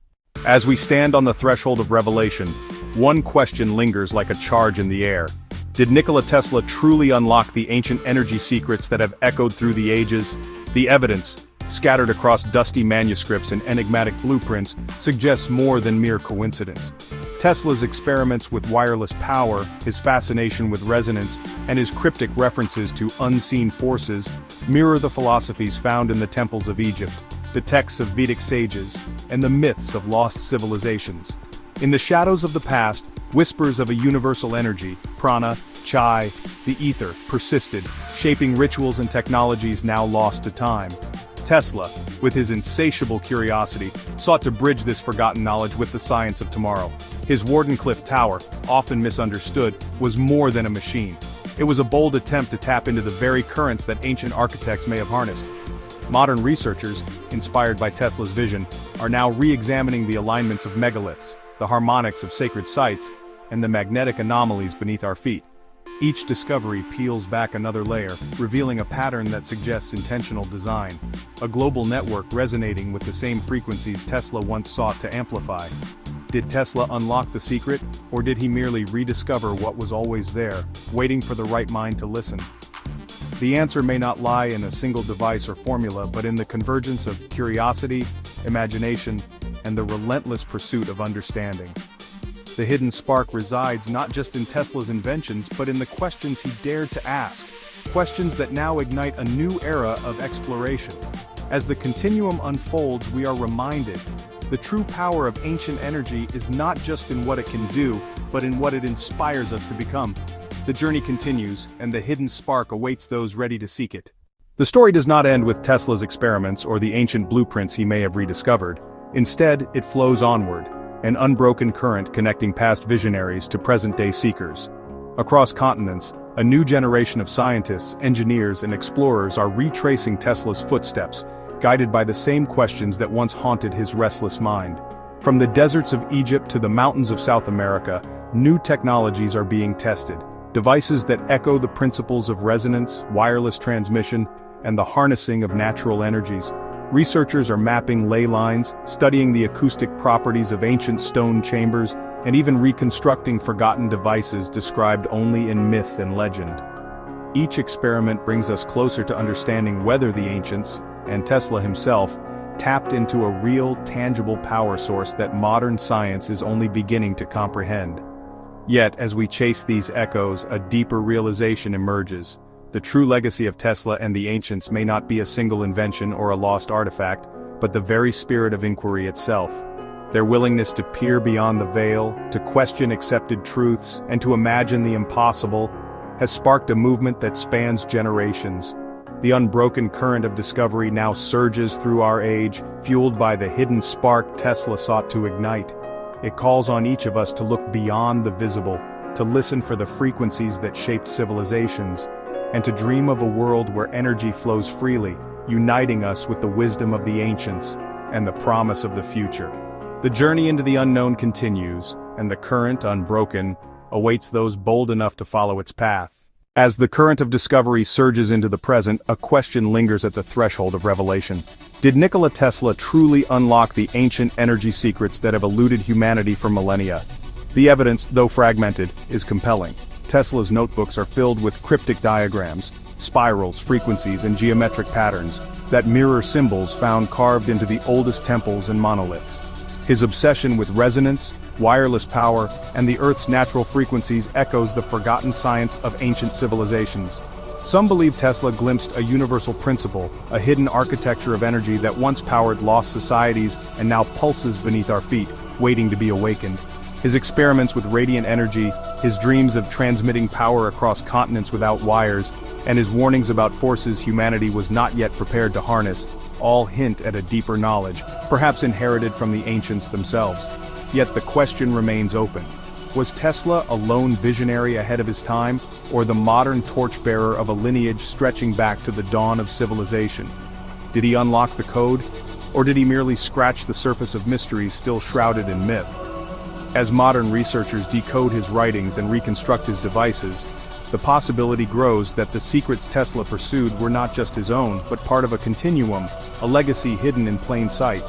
As we stand on the threshold of revelation, one question lingers like a charge in the air. Did Nikola Tesla truly unlock the ancient energy secrets that have echoed through the ages? The evidence, scattered across dusty manuscripts and enigmatic blueprints, suggests more than mere coincidence. Tesla's experiments with wireless power, his fascination with resonance, and his cryptic references to unseen forces mirror the philosophies found in the temples of Egypt, the texts of Vedic sages, and the myths of lost civilizations. In the shadows of the past, whispers of a universal energy, Prana, Chai, the ether, persisted, shaping rituals and technologies now lost to time. Tesla, with his insatiable curiosity, sought to bridge this forgotten knowledge with the science of tomorrow. His Wardenclyffe Tower, often misunderstood, was more than a machine. It was a bold attempt to tap into the very currents that ancient architects may have harnessed. Modern researchers, inspired by Tesla's vision, are now re-examining the alignments of megaliths, the harmonics of sacred sites, and the magnetic anomalies beneath our feet. Each discovery peels back another layer, revealing a pattern that suggests intentional design, a global network resonating with the same frequencies Tesla once sought to amplify. Did Tesla unlock the secret, or did he merely rediscover what was always there, waiting for the right mind to listen? The answer may not lie in a single device or formula, but in the convergence of curiosity, imagination, and the relentless pursuit of understanding. The hidden spark resides not just in Tesla's inventions, but in the questions he dared to ask, questions that now ignite a new era of exploration. As the continuum unfolds, we are reminded, the true power of ancient energy is not just in what it can do, but in what it inspires us to become. The journey continues, and the hidden spark awaits those ready to seek it. The story does not end with Tesla's experiments or the ancient blueprints he may have rediscovered. Instead, it flows onward, an unbroken current connecting past visionaries to present-day seekers. Across continents, a new generation of scientists, engineers, and explorers are retracing Tesla's footsteps, guided by the same questions that once haunted his restless mind. From the deserts of Egypt to the mountains of South America, new technologies are being tested. Devices that echo the principles of resonance, wireless transmission, and the harnessing of natural energies. Researchers are mapping ley lines, studying the acoustic properties of ancient stone chambers, and even reconstructing forgotten devices described only in myth and legend. Each experiment brings us closer to understanding whether the ancients, and Tesla himself, tapped into a real, tangible power source that modern science is only beginning to comprehend. Yet, as we chase these echoes, a deeper realization emerges. The true legacy of Tesla and the ancients may not be a single invention or a lost artifact, but the very spirit of inquiry itself. Their willingness to peer beyond the veil, to question accepted truths, and to imagine the impossible, has sparked a movement that spans generations. The unbroken current of discovery now surges through our age, fueled by the hidden spark Tesla sought to ignite. It calls on each of us to look beyond the visible, to listen for the frequencies that shaped civilizations, and to dream of a world where energy flows freely, uniting us with the wisdom of the ancients and the promise of the future. The journey into the unknown continues, and the current, unbroken, awaits those bold enough to follow its path. As the current of discovery surges into the present, a question lingers at the threshold of revelation. Did Nikola Tesla truly unlock the ancient energy secrets that have eluded humanity for millennia? The evidence, though fragmented, is compelling. Tesla's notebooks are filled with cryptic diagrams, spirals, frequencies, and geometric patterns that mirror symbols found carved into the oldest temples and monoliths. His obsession with resonance, wireless power, and the Earth's natural frequencies echoes the forgotten science of ancient civilizations. Some believe Tesla glimpsed a universal principle, a hidden architecture of energy that once powered lost societies and now pulses beneath our feet, waiting to be awakened. His experiments with radiant energy, his dreams of transmitting power across continents without wires, and his warnings about forces humanity was not yet prepared to harness, all hint at a deeper knowledge, perhaps inherited from the ancients themselves. Yet the question remains open. Was Tesla a lone visionary ahead of his time, or the modern torchbearer of a lineage stretching back to the dawn of civilization? Did he unlock the code, or did he merely scratch the surface of mysteries still shrouded in myth? As modern researchers decode his writings and reconstruct his devices, the possibility grows that the secrets Tesla pursued were not just his own, but part of a continuum, a legacy hidden in plain sight.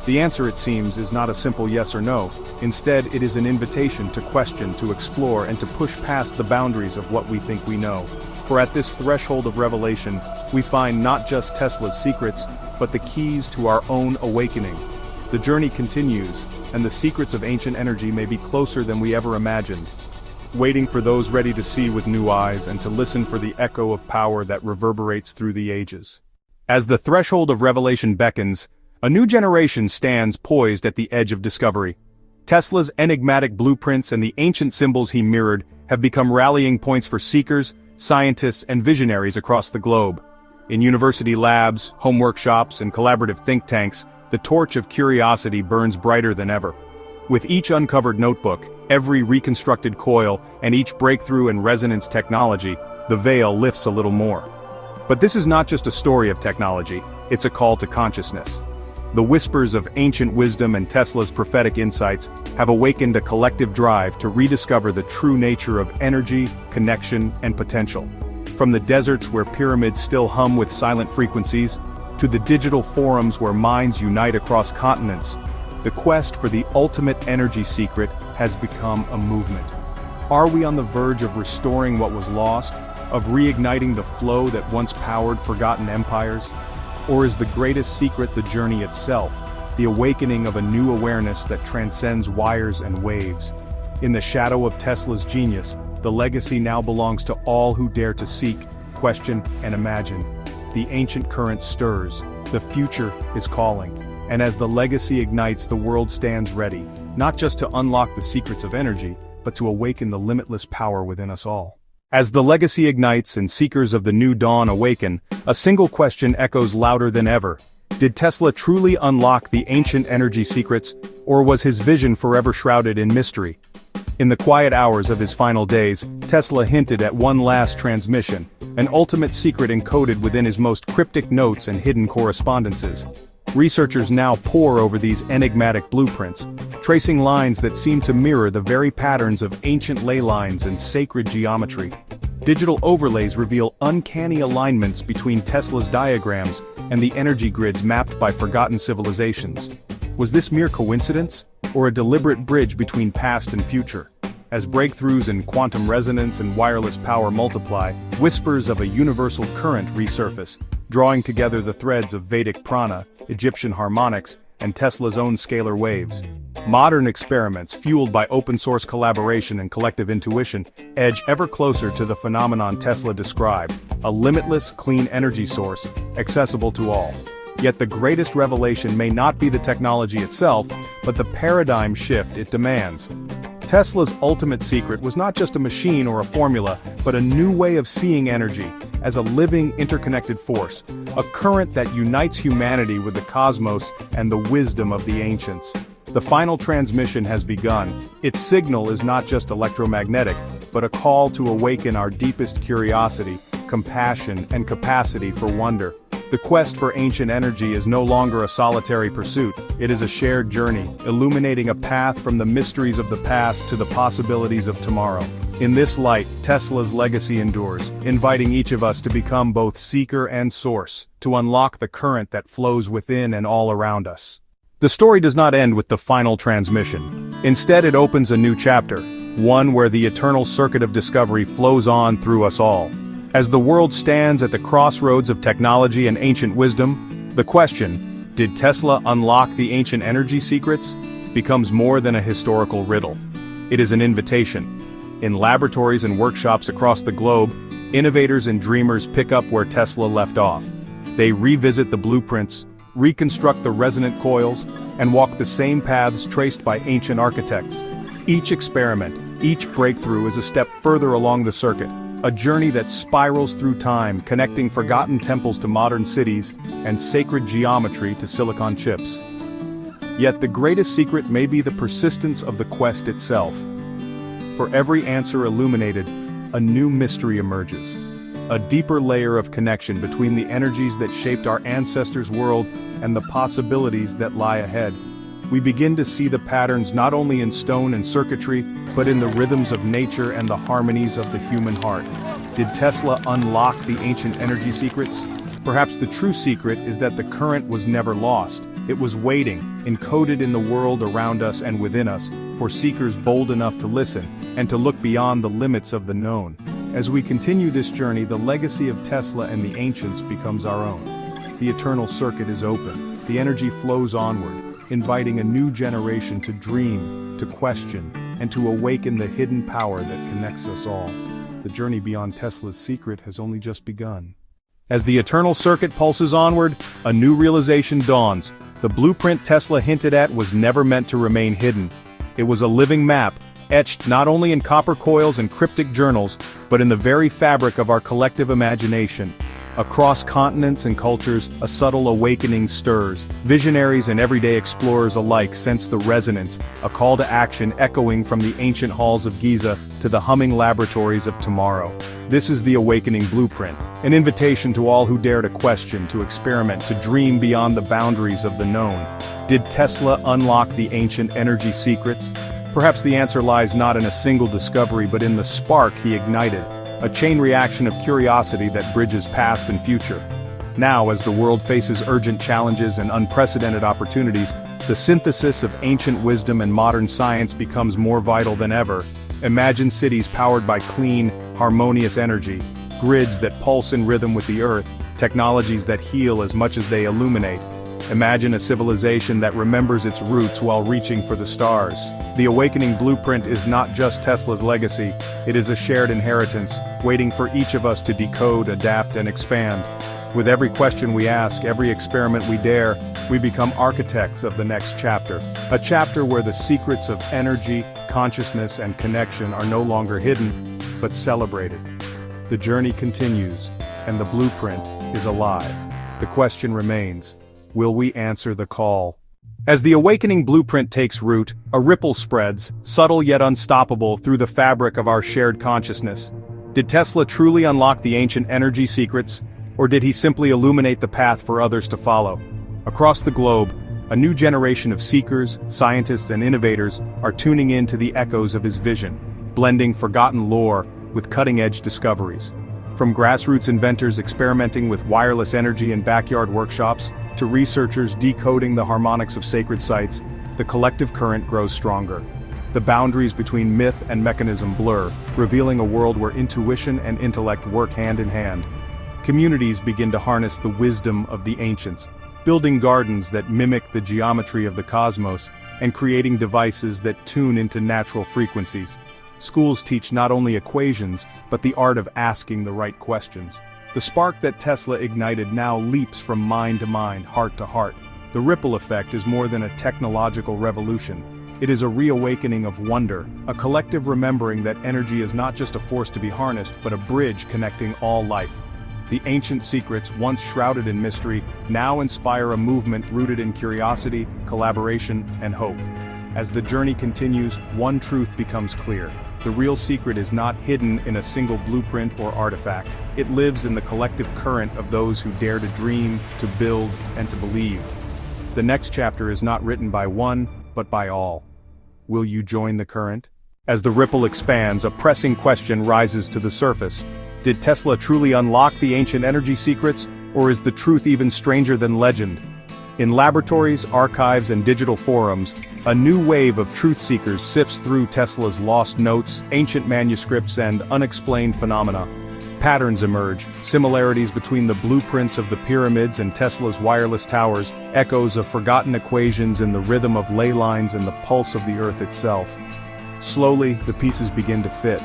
The answer, it seems, is not a simple yes or no. Instead, it is an invitation to question, to explore, and to push past the boundaries of what we think we know. For at this threshold of revelation, we find not just Tesla's secrets, but the keys to our own awakening. The journey continues, and the secrets of ancient energy may be closer than we ever imagined, waiting for those ready to see with new eyes and to listen for the echo of power that reverberates through the ages. As the threshold of revelation beckons, a new generation stands poised at the edge of discovery. Tesla's enigmatic blueprints and the ancient symbols he mirrored have become rallying points for seekers, scientists, and visionaries across the globe. In university labs, home workshops, and collaborative think tanks, the torch of curiosity burns brighter than ever. With each uncovered notebook, every reconstructed coil, and each breakthrough in resonance technology, the veil lifts a little more. But this is not just a story of technology, it's a call to consciousness. The whispers of ancient wisdom and Tesla's prophetic insights have awakened a collective drive to rediscover the true nature of energy, connection, and potential. From the deserts where pyramids still hum with silent frequencies, to the digital forums where minds unite across continents, the quest for the ultimate energy secret has become a movement. Are we on the verge of restoring what was lost, of reigniting the flow that once powered forgotten empires? Or is the greatest secret the journey itself, the awakening of a new awareness that transcends wires and waves? In the shadow of Tesla's genius, the legacy now belongs to all who dare to seek, question, and imagine. The ancient current stirs, the future is calling, and as the legacy ignites, the world stands ready, not just to unlock the secrets of energy, but to awaken the limitless power within us all. As the legacy ignites and seekers of the new dawn awaken, a single question echoes louder than ever. Did Tesla truly unlock the ancient energy secrets, or was his vision forever shrouded in mystery? In the quiet hours of his final days, Tesla hinted at one last transmission, an ultimate secret encoded within his most cryptic notes and hidden correspondences. Researchers now pore over these enigmatic blueprints, tracing lines that seem to mirror the very patterns of ancient ley lines and sacred geometry. Digital overlays reveal uncanny alignments between Tesla's diagrams and the energy grids mapped by forgotten civilizations. Was this mere coincidence, or a deliberate bridge between past and future? As breakthroughs in quantum resonance and wireless power multiply, whispers of a universal current resurface, drawing together the threads of Vedic Prana, Egyptian Harmonics, and Tesla's own scalar waves. Modern experiments, fueled by open-source collaboration and collective intuition, edge ever closer to the phenomenon Tesla described, a limitless, clean energy source, accessible to all. Yet the greatest revelation may not be the technology itself, but the paradigm shift it demands. Tesla's ultimate secret was not just a machine or a formula, but a new way of seeing energy, as a living, interconnected force, a current that unites humanity with the cosmos and the wisdom of the ancients. The final transmission has begun. Its signal is not just electromagnetic, but a call to awaken our deepest curiosity, compassion, and capacity for wonder. The quest for ancient energy is no longer a solitary pursuit, it is a shared journey, illuminating a path from the mysteries of the past to the possibilities of tomorrow. In this light, Tesla's legacy endures, inviting each of us to become both seeker and source, to unlock the current that flows within and all around us. The story does not end with the final transmission. Instead, it opens a new chapter, one where the eternal circuit of discovery flows on through us all. As the world stands at the crossroads of technology and ancient wisdom, the question, did Tesla unlock the ancient energy secrets, becomes more than a historical riddle. It is an invitation. In laboratories and workshops across the globe, innovators and dreamers pick up where Tesla left off. They revisit the blueprints, reconstruct the resonant coils, and walk the same paths traced by ancient architects. Each experiment, each breakthrough is a step further along the circuit, a journey that spirals through time, connecting forgotten temples to modern cities, and sacred geometry to silicon chips. Yet the greatest secret may be the persistence of the quest itself. For every answer illuminated, a new mystery emerges. A deeper layer of connection between the energies that shaped our ancestors' world and the possibilities that lie ahead. We begin to see the patterns not only in stone and circuitry, but in the rhythms of nature and the harmonies of the human heart. Did Tesla unlock the ancient energy secrets? Perhaps the true secret is that the current was never lost. It was waiting, encoded in the world around us and within us, for seekers bold enough to listen, and to look beyond the limits of the known. As we continue this journey, the legacy of Tesla and the ancients becomes our own. The eternal circuit is open. The energy flows onward, inviting a new generation to dream, to question, and to awaken the hidden power that connects us all. The journey beyond Tesla's secret has only just begun. As the eternal circuit pulses onward, a new realization dawns. The blueprint Tesla hinted at was never meant to remain hidden. It was a living map, etched not only in copper coils and cryptic journals, but in the very fabric of our collective imagination. Across continents and cultures, a subtle awakening stirs. Visionaries and everyday explorers alike sense the resonance, a call to action echoing from the ancient halls of Giza to the humming laboratories of tomorrow. This is the awakening blueprint, an invitation to all who dare to question, to experiment, to dream beyond the boundaries of the known. Did Tesla unlock the ancient energy secrets? Perhaps the answer lies not in a single discovery but in the spark he ignited. A chain reaction of curiosity that bridges past and future. Now, as the world faces urgent challenges and unprecedented opportunities, the synthesis of ancient wisdom and modern science becomes more vital than ever. Imagine cities powered by clean, harmonious energy, grids that pulse in rhythm with the earth, technologies that heal as much as they illuminate. Imagine a civilization that remembers its roots while reaching for the stars. The awakening blueprint is not just Tesla's legacy, it is a shared inheritance, waiting for each of us to decode, adapt, and expand. With every question we ask, every experiment we dare, we become architects of the next chapter. A chapter where the secrets of energy, consciousness, and connection are no longer hidden, but celebrated. The journey continues, and the blueprint is alive. The question remains, will we answer the call? As the awakening blueprint takes root, a ripple spreads, subtle yet unstoppable, through the fabric of our shared consciousness. Did Tesla truly unlock the ancient energy secrets, or did he simply illuminate the path for others to follow? Across the globe, a new generation of seekers, scientists, and innovators are tuning in to the echoes of his vision, blending forgotten lore with cutting-edge discoveries. From grassroots inventors experimenting with wireless energy in backyard workshops, to researchers decoding the harmonics of sacred sites, the collective current grows stronger. The boundaries between myth and mechanism blur, revealing a world where intuition and intellect work hand in hand. Communities begin to harness the wisdom of the ancients, building gardens that mimic the geometry of the cosmos, and creating devices that tune into natural frequencies. Schools teach not only equations, but the art of asking the right questions. The spark that Tesla ignited now leaps from mind to mind, heart to heart. The ripple effect is more than a technological revolution. It is a reawakening of wonder, a collective remembering that energy is not just a force to be harnessed, but a bridge connecting all life. The ancient secrets, once shrouded in mystery, now inspire a movement rooted in curiosity, collaboration, and hope. As the journey continues, one truth becomes clear. The real secret is not hidden in a single blueprint or artifact. It lives in the collective current of those who dare to dream, to build, and to believe. The next chapter is not written by one, but by all. Will you join the current? As the ripple expands, a pressing question rises to the surface. Did Tesla truly unlock the ancient energy secrets, or is the truth even stranger than legend? In laboratories, archives, and digital forums, a new wave of truth seekers sifts through Tesla's lost notes, ancient manuscripts, and unexplained phenomena. Patterns emerge, similarities between the blueprints of the pyramids and Tesla's wireless towers, echoes of forgotten equations in the rhythm of ley lines and the pulse of the Earth itself. Slowly, the pieces begin to fit.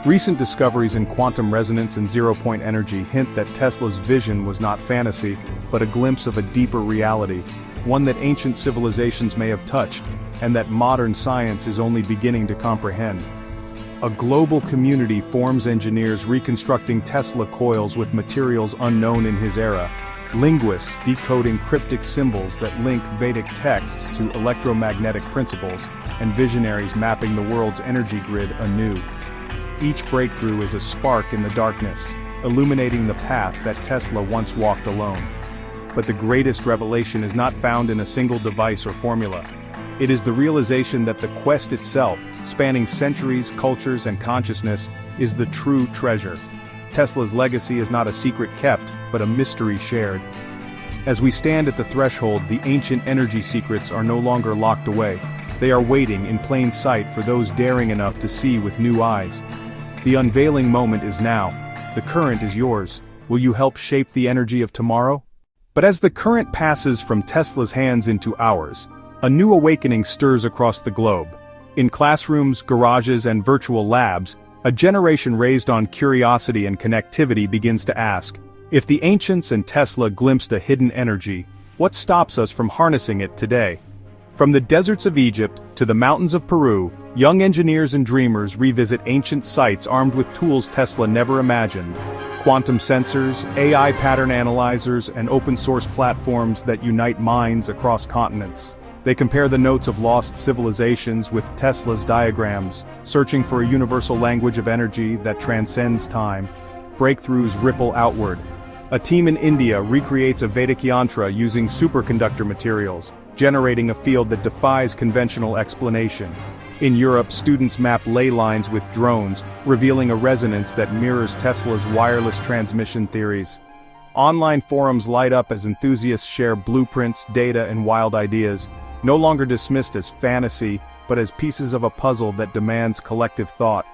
Recent discoveries in quantum resonance and zero-point energy hint that Tesla's vision was not fantasy, but a glimpse of a deeper reality, one that ancient civilizations may have touched, and that modern science is only beginning to comprehend. A global community forms engineers reconstructing Tesla coils with materials unknown in his era, linguists decoding cryptic symbols that link Vedic texts to electromagnetic principles, and visionaries mapping the world's energy grid anew. Each breakthrough is a spark in the darkness, illuminating the path that Tesla once walked alone. But the greatest revelation is not found in a single device or formula. It is the realization that the quest itself, spanning centuries, cultures, and consciousness, is the true treasure. Tesla's legacy is not a secret kept, but a mystery shared. As we stand at the threshold, the ancient energy secrets are no longer locked away. They are waiting in plain sight for those daring enough to see with new eyes. The unveiling moment is now. The current is yours. Will you help shape the energy of tomorrow? But as the current passes from Tesla's hands into ours, a new awakening stirs across the globe. In classrooms, garages, and virtual labs, a generation raised on curiosity and connectivity begins to ask, if the ancients and Tesla glimpsed a hidden energy, what stops us from harnessing it today? From the deserts of Egypt to the mountains of Peru, young engineers and dreamers revisit ancient sites armed with tools Tesla never imagined. Quantum sensors, AI pattern analyzers, and open-source platforms that unite minds across continents. They compare the notes of lost civilizations with Tesla's diagrams, searching for a universal language of energy that transcends time. Breakthroughs ripple outward. A team in India recreates a Vedic yantra using superconductor materials, generating a field that defies conventional explanation. In Europe, students map ley lines with drones, revealing a resonance that mirrors Tesla's wireless transmission theories. Online forums light up as enthusiasts share blueprints, data, and wild ideas, no longer dismissed as fantasy, but as pieces of a puzzle that demands collective thought.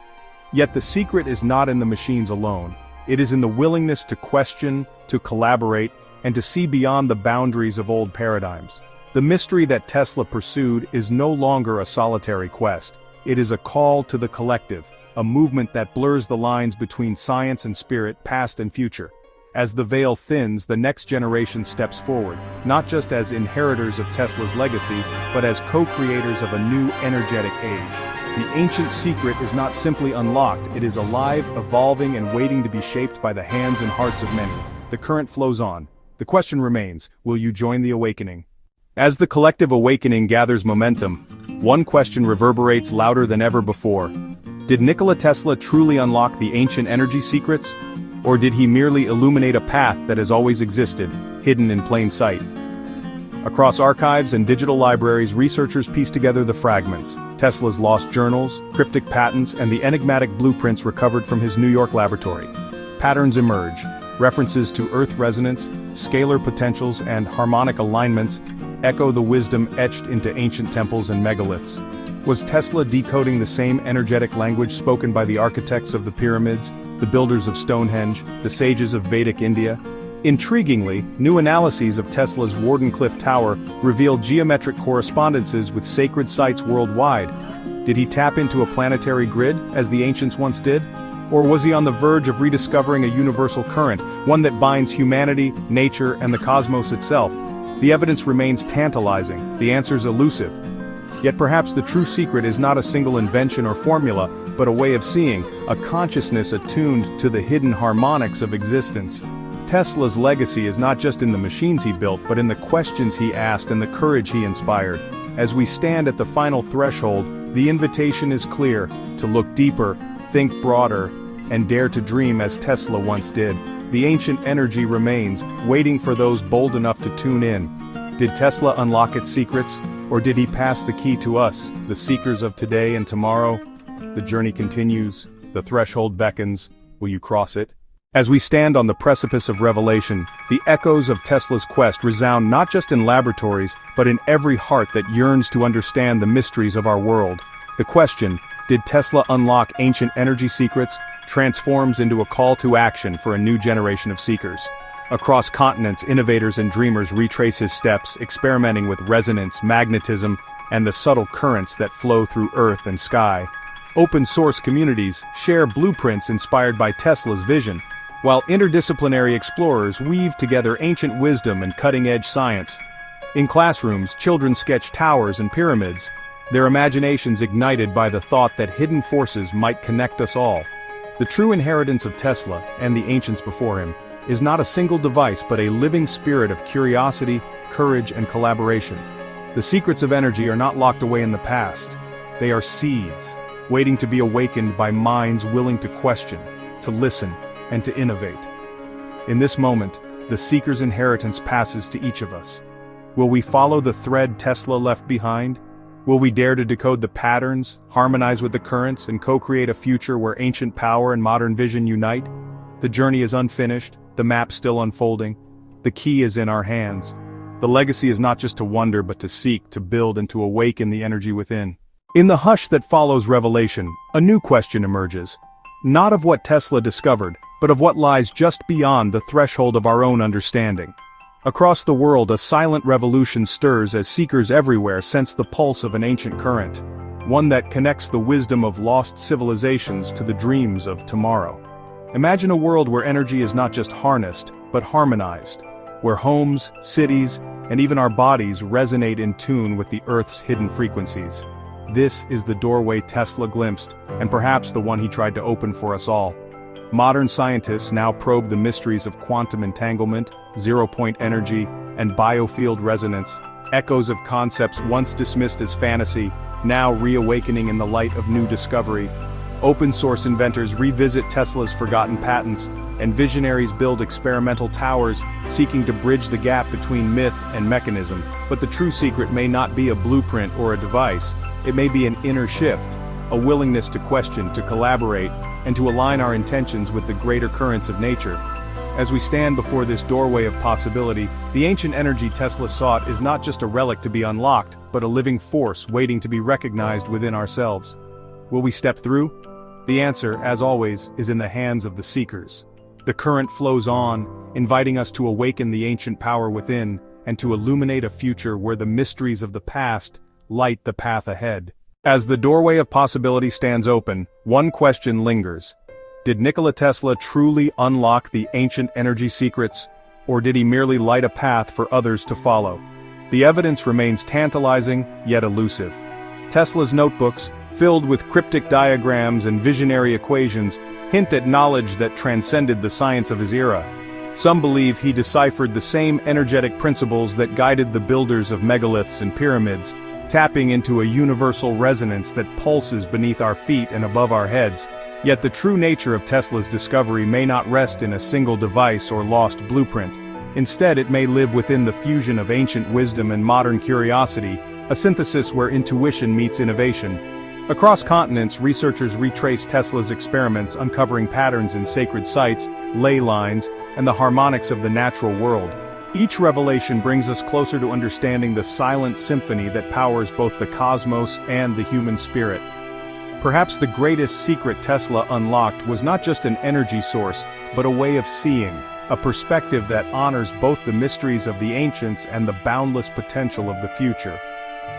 Yet the secret is not in the machines alone. It is in the willingness to question, to collaborate, and to see beyond the boundaries of old paradigms. The mystery that Tesla pursued is no longer a solitary quest. It is a call to the collective, a movement that blurs the lines between science and spirit, past and future. As the veil thins, the next generation steps forward, not just as inheritors of Tesla's legacy, but as co-creators of a new energetic age. The ancient secret is not simply unlocked, it is alive, evolving, and waiting to be shaped by the hands and hearts of many. The current flows on. The question remains, will you join the awakening? As the collective awakening gathers momentum, one question reverberates louder than ever before. Did Nikola Tesla truly unlock the ancient energy secrets? Or did he merely illuminate a path that has always existed, hidden in plain sight? Across archives and digital libraries, researchers piece together the fragments, Tesla's lost journals, cryptic patents, and the enigmatic blueprints recovered from his New York laboratory. Patterns emerge, references to Earth resonance, scalar potentials, and harmonic alignments echo the wisdom etched into ancient temples and megaliths. Was Tesla decoding the same energetic language spoken by the architects of the pyramids, the builders of Stonehenge, the sages of Vedic India? Intriguingly, new analyses of Tesla's Wardenclyffe Tower reveal geometric correspondences with sacred sites worldwide. Did he tap into a planetary grid, as the ancients once did? Or was he on the verge of rediscovering a universal current, one that binds humanity, nature, and the cosmos itself? The evidence remains tantalizing, the answers elusive. Yet perhaps the true secret is not a single invention or formula, but a way of seeing, a consciousness attuned to the hidden harmonics of existence. Tesla's legacy is not just in the machines he built, but in the questions he asked and the courage he inspired. As we stand at the final threshold, the invitation is clear, to look deeper, think broader, and dare to dream as Tesla once did. The ancient energy remains, waiting for those bold enough to tune in. Did Tesla unlock its secrets? Or did he pass the key to us, the seekers of today and tomorrow? The journey continues, the threshold beckons, will you cross it? As we stand on the precipice of revelation, the echoes of Tesla's quest resound not just in laboratories, but in every heart that yearns to understand the mysteries of our world. The question, did Tesla unlock ancient energy secrets, transforms into a call to action for a new generation of seekers. Across continents, innovators and dreamers retrace his steps, experimenting with resonance, magnetism, and the subtle currents that flow through earth and sky. Open-source communities share blueprints inspired by Tesla's vision, while interdisciplinary explorers weave together ancient wisdom and cutting-edge science. In classrooms, children sketch towers and pyramids, their imaginations ignited by the thought that hidden forces might connect us all. The true inheritance of Tesla, and the ancients before him, is not a single device but a living spirit of curiosity, courage, and collaboration. The secrets of energy are not locked away in the past. They are seeds, waiting to be awakened by minds willing to question, to listen, and to innovate. In this moment, the seeker's inheritance passes to each of us. Will we follow the thread Tesla left behind? Will we dare to decode the patterns, harmonize with the currents, and co-create a future where ancient power and modern vision unite? The journey is unfinished, the map still unfolding. The key is in our hands. The legacy is not just to wonder but to seek, to build, and to awaken the energy within. In the hush that follows revelation, a new question emerges. Not of what Tesla discovered, but of what lies just beyond the threshold of our own understanding. Across the world, a silent revolution stirs as seekers everywhere sense the pulse of an ancient current, one that connects the wisdom of lost civilizations to the dreams of tomorrow. Imagine a world where energy is not just harnessed, but harmonized, where homes, cities, and even our bodies resonate in tune with the Earth's hidden frequencies. This is the doorway Tesla glimpsed, and perhaps the one he tried to open for us all. Modern scientists now probe the mysteries of quantum entanglement, zero-point energy, and biofield resonance, echoes of concepts once dismissed as fantasy, now reawakening in the light of new discovery. Open-source inventors revisit Tesla's forgotten patents, and visionaries build experimental towers, seeking to bridge the gap between myth and mechanism. But the true secret may not be a blueprint or a device. It may be an inner shift, a willingness to question, to collaborate, and to align our intentions with the greater currents of nature. As we stand before this doorway of possibility, the ancient energy Tesla sought is not just a relic to be unlocked, but a living force waiting to be recognized within ourselves. Will we step through? The answer, as always, is in the hands of the seekers. The current flows on, inviting us to awaken the ancient power within, and to illuminate a future where the mysteries of the past light the path ahead. As the doorway of possibility stands open, one question lingers. Did Nikola Tesla truly unlock the ancient energy secrets, or did he merely light a path for others to follow? The evidence remains tantalizing, yet elusive. Tesla's notebooks, filled with cryptic diagrams and visionary equations, hint at knowledge that transcended the science of his era. Some believe he deciphered the same energetic principles that guided the builders of megaliths and pyramids, tapping into a universal resonance that pulses beneath our feet and above our heads. Yet the true nature of Tesla's discovery may not rest in a single device or lost blueprint. Instead, it may live within the fusion of ancient wisdom and modern curiosity, a synthesis where intuition meets innovation. Across continents, researchers retrace Tesla's experiments, uncovering patterns in sacred sites, ley lines, and the harmonics of the natural world. Each revelation brings us closer to understanding the silent symphony that powers both the cosmos and the human spirit. Perhaps the greatest secret Tesla unlocked was not just an energy source, but a way of seeing, a perspective that honors both the mysteries of the ancients and the boundless potential of the future.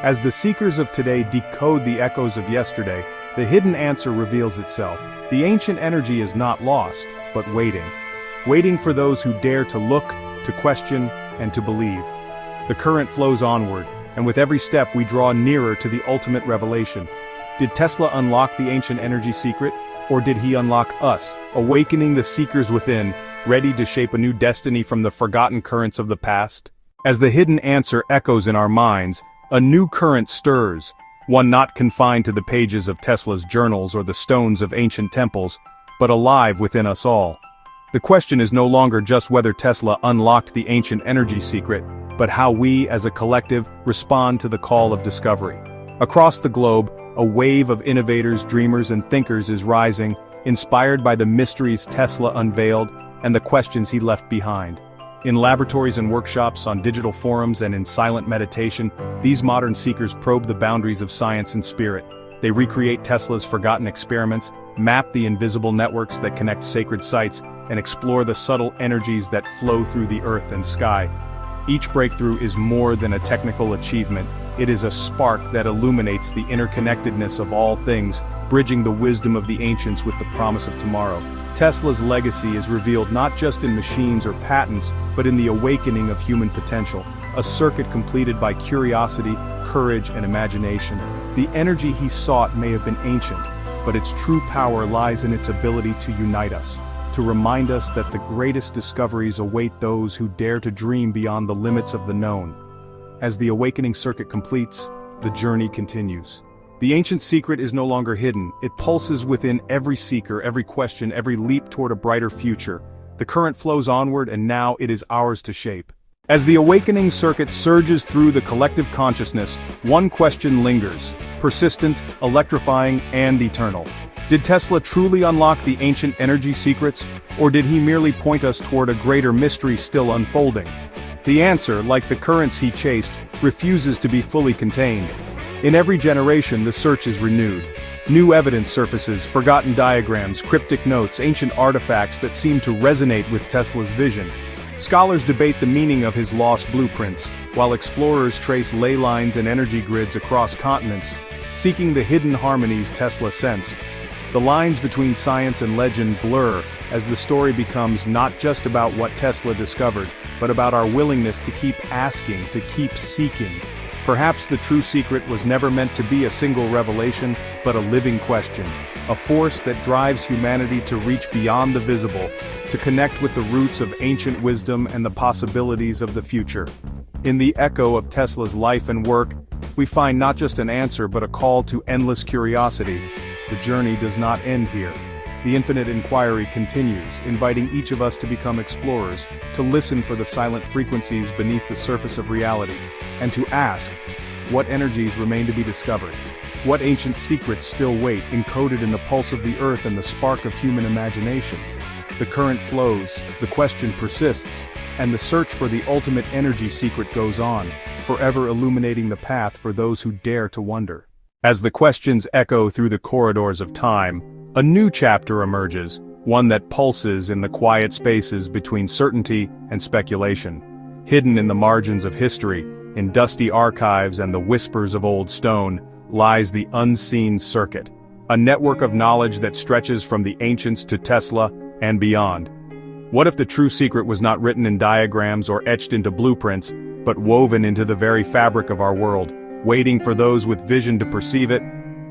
As the seekers of today decode the echoes of yesterday, the hidden answer reveals itself. The ancient energy is not lost, but waiting. Waiting for those who dare to look, to question, and to believe. The current flows onward, and with every step we draw nearer to the ultimate revelation. Did Tesla unlock the ancient energy secret, or did he unlock us, awakening the seekers within, ready to shape a new destiny from the forgotten currents of the past? As the hidden answer echoes in our minds, a new current stirs, one not confined to the pages of Tesla's journals or the stones of ancient temples, but alive within us all. The question is no longer just whether Tesla unlocked the ancient energy secret, but how we, as a collective, respond to the call of discovery. Across the globe, a wave of innovators, dreamers, and thinkers is rising, inspired by the mysteries Tesla unveiled and the questions he left behind. In laboratories and workshops, on digital forums, and in silent meditation, these modern seekers probe the boundaries of science and spirit. They recreate Tesla's forgotten experiments, map the invisible networks that connect sacred sites, and explore the subtle energies that flow through the earth and sky. Each breakthrough is more than a technical achievement. It is a spark that illuminates the interconnectedness of all things, bridging the wisdom of the ancients with the promise of tomorrow. Tesla's legacy is revealed not just in machines or patents, but in the awakening of human potential, a circuit completed by curiosity, courage, and imagination. The energy he sought may have been ancient, but its true power lies in its ability to unite us, to remind us that the greatest discoveries await those who dare to dream beyond the limits of the known. As the awakening circuit completes, the journey continues. The ancient secret is no longer hidden. It pulses within every seeker, every question, every leap toward a brighter future. The current flows onward, and now it is ours to shape. As the awakening circuit surges through the collective consciousness, one question lingers, persistent, electrifying, and eternal. Did Tesla truly unlock the ancient energy secrets, or did he merely point us toward a greater mystery still unfolding? The answer, like the currents he chased, refuses to be fully contained. In every generation, the search is renewed. New evidence surfaces, forgotten diagrams, cryptic notes, ancient artifacts that seem to resonate with Tesla's vision. Scholars debate the meaning of his lost blueprints, while explorers trace ley lines and energy grids across continents, seeking the hidden harmonies Tesla sensed. The lines between science and legend blur, as the story becomes not just about what Tesla discovered, but about our willingness to keep asking, to keep seeking. Perhaps the true secret was never meant to be a single revelation, but a living question, a force that drives humanity to reach beyond the visible, to connect with the roots of ancient wisdom and the possibilities of the future. In the echo of Tesla's life and work, we find not just an answer but a call to endless curiosity. The journey does not end here. The infinite inquiry continues, inviting each of us to become explorers, to listen for the silent frequencies beneath the surface of reality, and to ask, what energies remain to be discovered? What ancient secrets still wait, encoded in the pulse of the earth and the spark of human imagination? The current flows, the question persists, and the search for the ultimate energy secret goes on, forever illuminating the path for those who dare to wonder. As the questions echo through the corridors of time, a new chapter emerges, one that pulses in the quiet spaces between certainty and speculation. Hidden in the margins of history, in dusty archives and the whispers of old stone, lies the unseen circuit, a network of knowledge that stretches from the ancients to Tesla and beyond. What if the true secret was not written in diagrams or etched into blueprints, but woven into the very fabric of our world, waiting for those with vision to perceive it?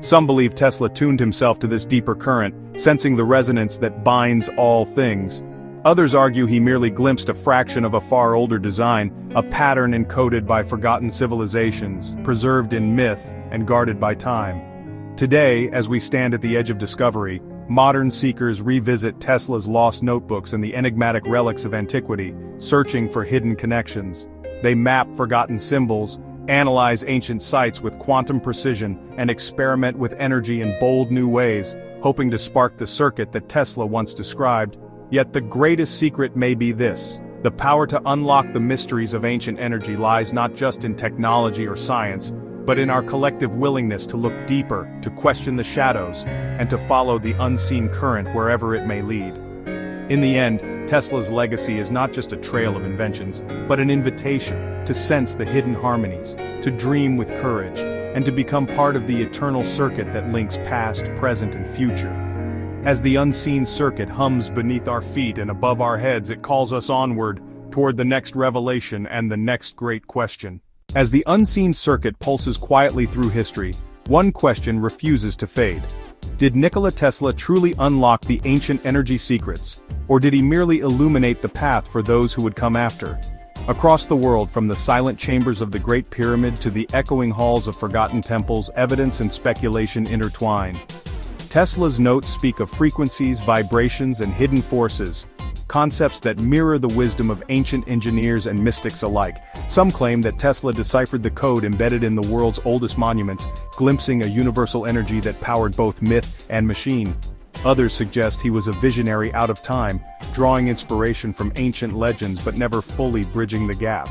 Some believe Tesla tuned himself to this deeper current, sensing the resonance that binds all things. Others argue he merely glimpsed a fraction of a far older design, a pattern encoded by forgotten civilizations, preserved in myth and guarded by time. Today, as we stand at the edge of discovery, modern seekers revisit Tesla's lost notebooks and the enigmatic relics of antiquity, searching for hidden connections. They map forgotten symbols, analyze ancient sites with quantum precision, and experiment with energy in bold new ways, hoping to spark the circuit that Tesla once described. Yet the greatest secret may be this: the power to unlock the mysteries of ancient energy lies not just in technology or science, but in our collective willingness to look deeper, to question the shadows, and to follow the unseen current wherever it may lead. In the end, Tesla's legacy is not just a trail of inventions, but an invitation to sense the hidden harmonies, to dream with courage, and to become part of the eternal circuit that links past, present, and future. As the unseen circuit hums beneath our feet and above our heads, it calls us onward, toward the next revelation and the next great question. As the unseen circuit pulses quietly through history, one question refuses to fade. Did Nikola Tesla truly unlock the ancient energy secrets, or did he merely illuminate the path for those who would come after? Across the world, from the silent chambers of the Great Pyramid to the echoing halls of forgotten temples, evidence and speculation intertwine. Tesla's notes speak of frequencies, vibrations, and hidden forces, concepts that mirror the wisdom of ancient engineers and mystics alike. Some claim that Tesla deciphered the code embedded in the world's oldest monuments, glimpsing a universal energy that powered both myth and machine. Others suggest he was a visionary out of time, drawing inspiration from ancient legends but never fully bridging the gap.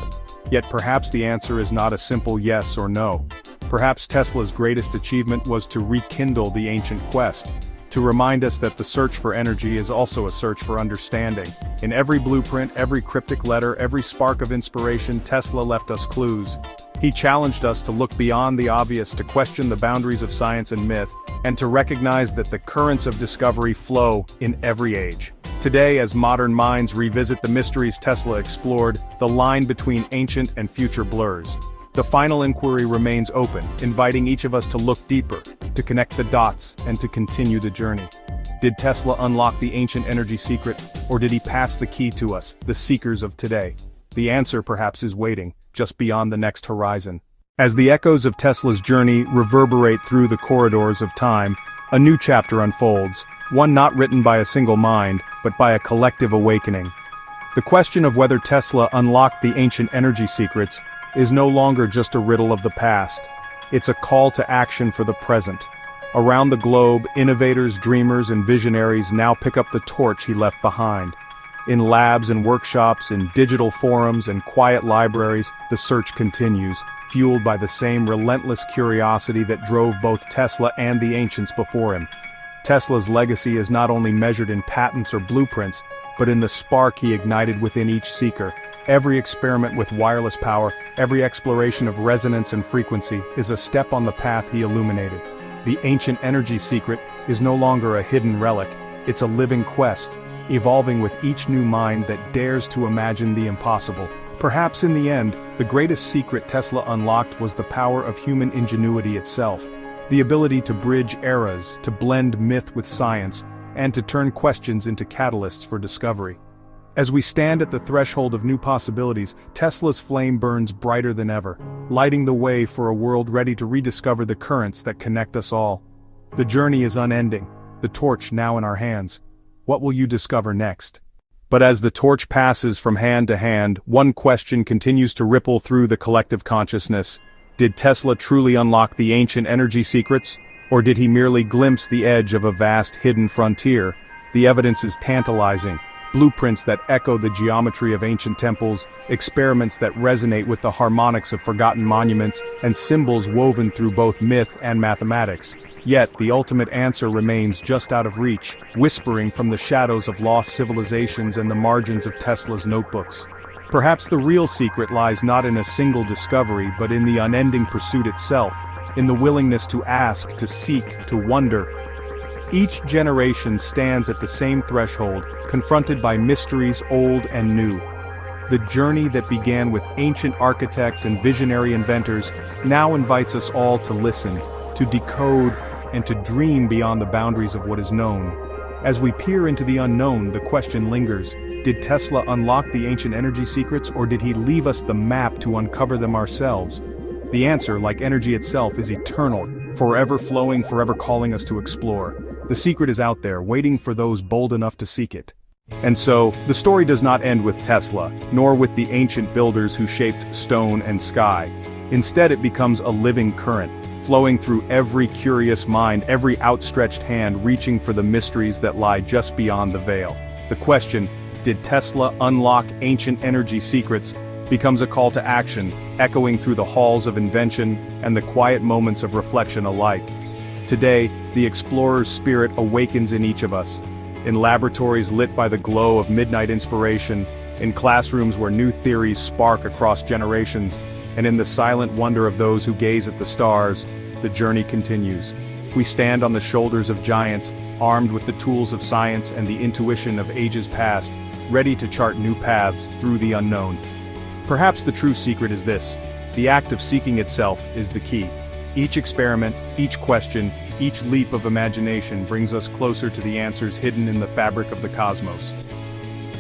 Yet perhaps the answer is not a simple yes or no. Perhaps Tesla's greatest achievement was to rekindle the ancient quest, to remind us that the search for energy is also a search for understanding. In every blueprint, every cryptic letter, every spark of inspiration, Tesla left us clues. He challenged us to look beyond the obvious, to question the boundaries of science and myth, and to recognize that the currents of discovery flow in every age. Today, as modern minds revisit the mysteries Tesla explored, the line between ancient and future blurs. The final inquiry remains open, inviting each of us to look deeper, to connect the dots, and to continue the journey. Did Tesla unlock the ancient energy secret, or did he pass the key to us, the seekers of today? The answer perhaps is waiting, just beyond the next horizon. As the echoes of Tesla's journey reverberate through the corridors of time, a new chapter unfolds, one not written by a single mind, but by a collective awakening. The question of whether Tesla unlocked the ancient energy secrets is no longer just a riddle of the past. It's a call to action for the present. Around the globe, innovators, dreamers, and visionaries now pick up the torch he left behind. In labs and workshops, in digital forums and quiet libraries, the search continues, fueled by the same relentless curiosity that drove both Tesla and the ancients before him. Tesla's legacy is not only measured in patents or blueprints, but in the spark he ignited within each seeker. Every experiment with wireless power, every exploration of resonance and frequency, is a step on the path he illuminated. The ancient energy secret is no longer a hidden relic, it's a living quest, evolving with each new mind that dares to imagine the impossible. Perhaps in the end, the greatest secret Tesla unlocked was the power of human ingenuity itself. The ability to bridge eras, to blend myth with science, and to turn questions into catalysts for discovery. As we stand at the threshold of new possibilities, Tesla's flame burns brighter than ever, lighting the way for a world ready to rediscover the currents that connect us all. The journey is unending, the torch now in our hands. What will you discover next? But as the torch passes from hand to hand, one question continues to ripple through the collective consciousness. Did Tesla truly unlock the ancient energy secrets? Or did he merely glimpse the edge of a vast hidden frontier? The evidence is tantalizing. Blueprints that echo the geometry of ancient temples, experiments that resonate with the harmonics of forgotten monuments, and symbols woven through both myth and mathematics. Yet, the ultimate answer remains just out of reach, whispering from the shadows of lost civilizations and the margins of Tesla's notebooks. Perhaps the real secret lies not in a single discovery but in the unending pursuit itself, in the willingness to ask, to seek, to wonder. Each generation stands at the same threshold, confronted by mysteries old and new. The journey that began with ancient architects and visionary inventors now invites us all to listen, to decode, and to dream beyond the boundaries of what is known. As we peer into the unknown, the question lingers: did Tesla unlock the ancient energy secrets, or did he leave us the map to uncover them ourselves? The answer, like energy itself, is eternal, forever flowing, forever calling us to explore. The secret is out there, waiting for those bold enough to seek it. And so, the story does not end with Tesla, nor with the ancient builders who shaped stone and sky. Instead, it becomes a living current, flowing through every curious mind, every outstretched hand reaching for the mysteries that lie just beyond the veil. The question, did Tesla unlock ancient energy secrets, becomes a call to action, echoing through the halls of invention and the quiet moments of reflection alike. Today, the explorer's spirit awakens in each of us. In laboratories lit by the glow of midnight inspiration, in classrooms where new theories spark across generations, and in the silent wonder of those who gaze at the stars, the journey continues. We stand on the shoulders of giants, armed with the tools of science and the intuition of ages past, ready to chart new paths through the unknown. Perhaps the true secret is this: the act of seeking itself is the key. Each experiment, each question, each leap of imagination brings us closer to the answers hidden in the fabric of the cosmos.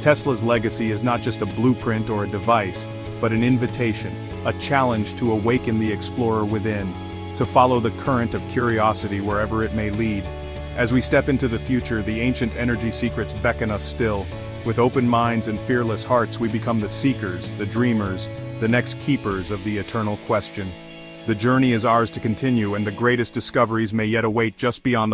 Tesla's legacy is not just a blueprint or a device, but an invitation, a challenge to awaken the explorer within, to follow the current of curiosity wherever it may lead. As we step into the future, the ancient energy secrets beckon us still. With open minds and fearless hearts, we become the seekers, the dreamers, the next keepers of the eternal question. The journey is ours to continue, and the greatest discoveries may yet await just beyond the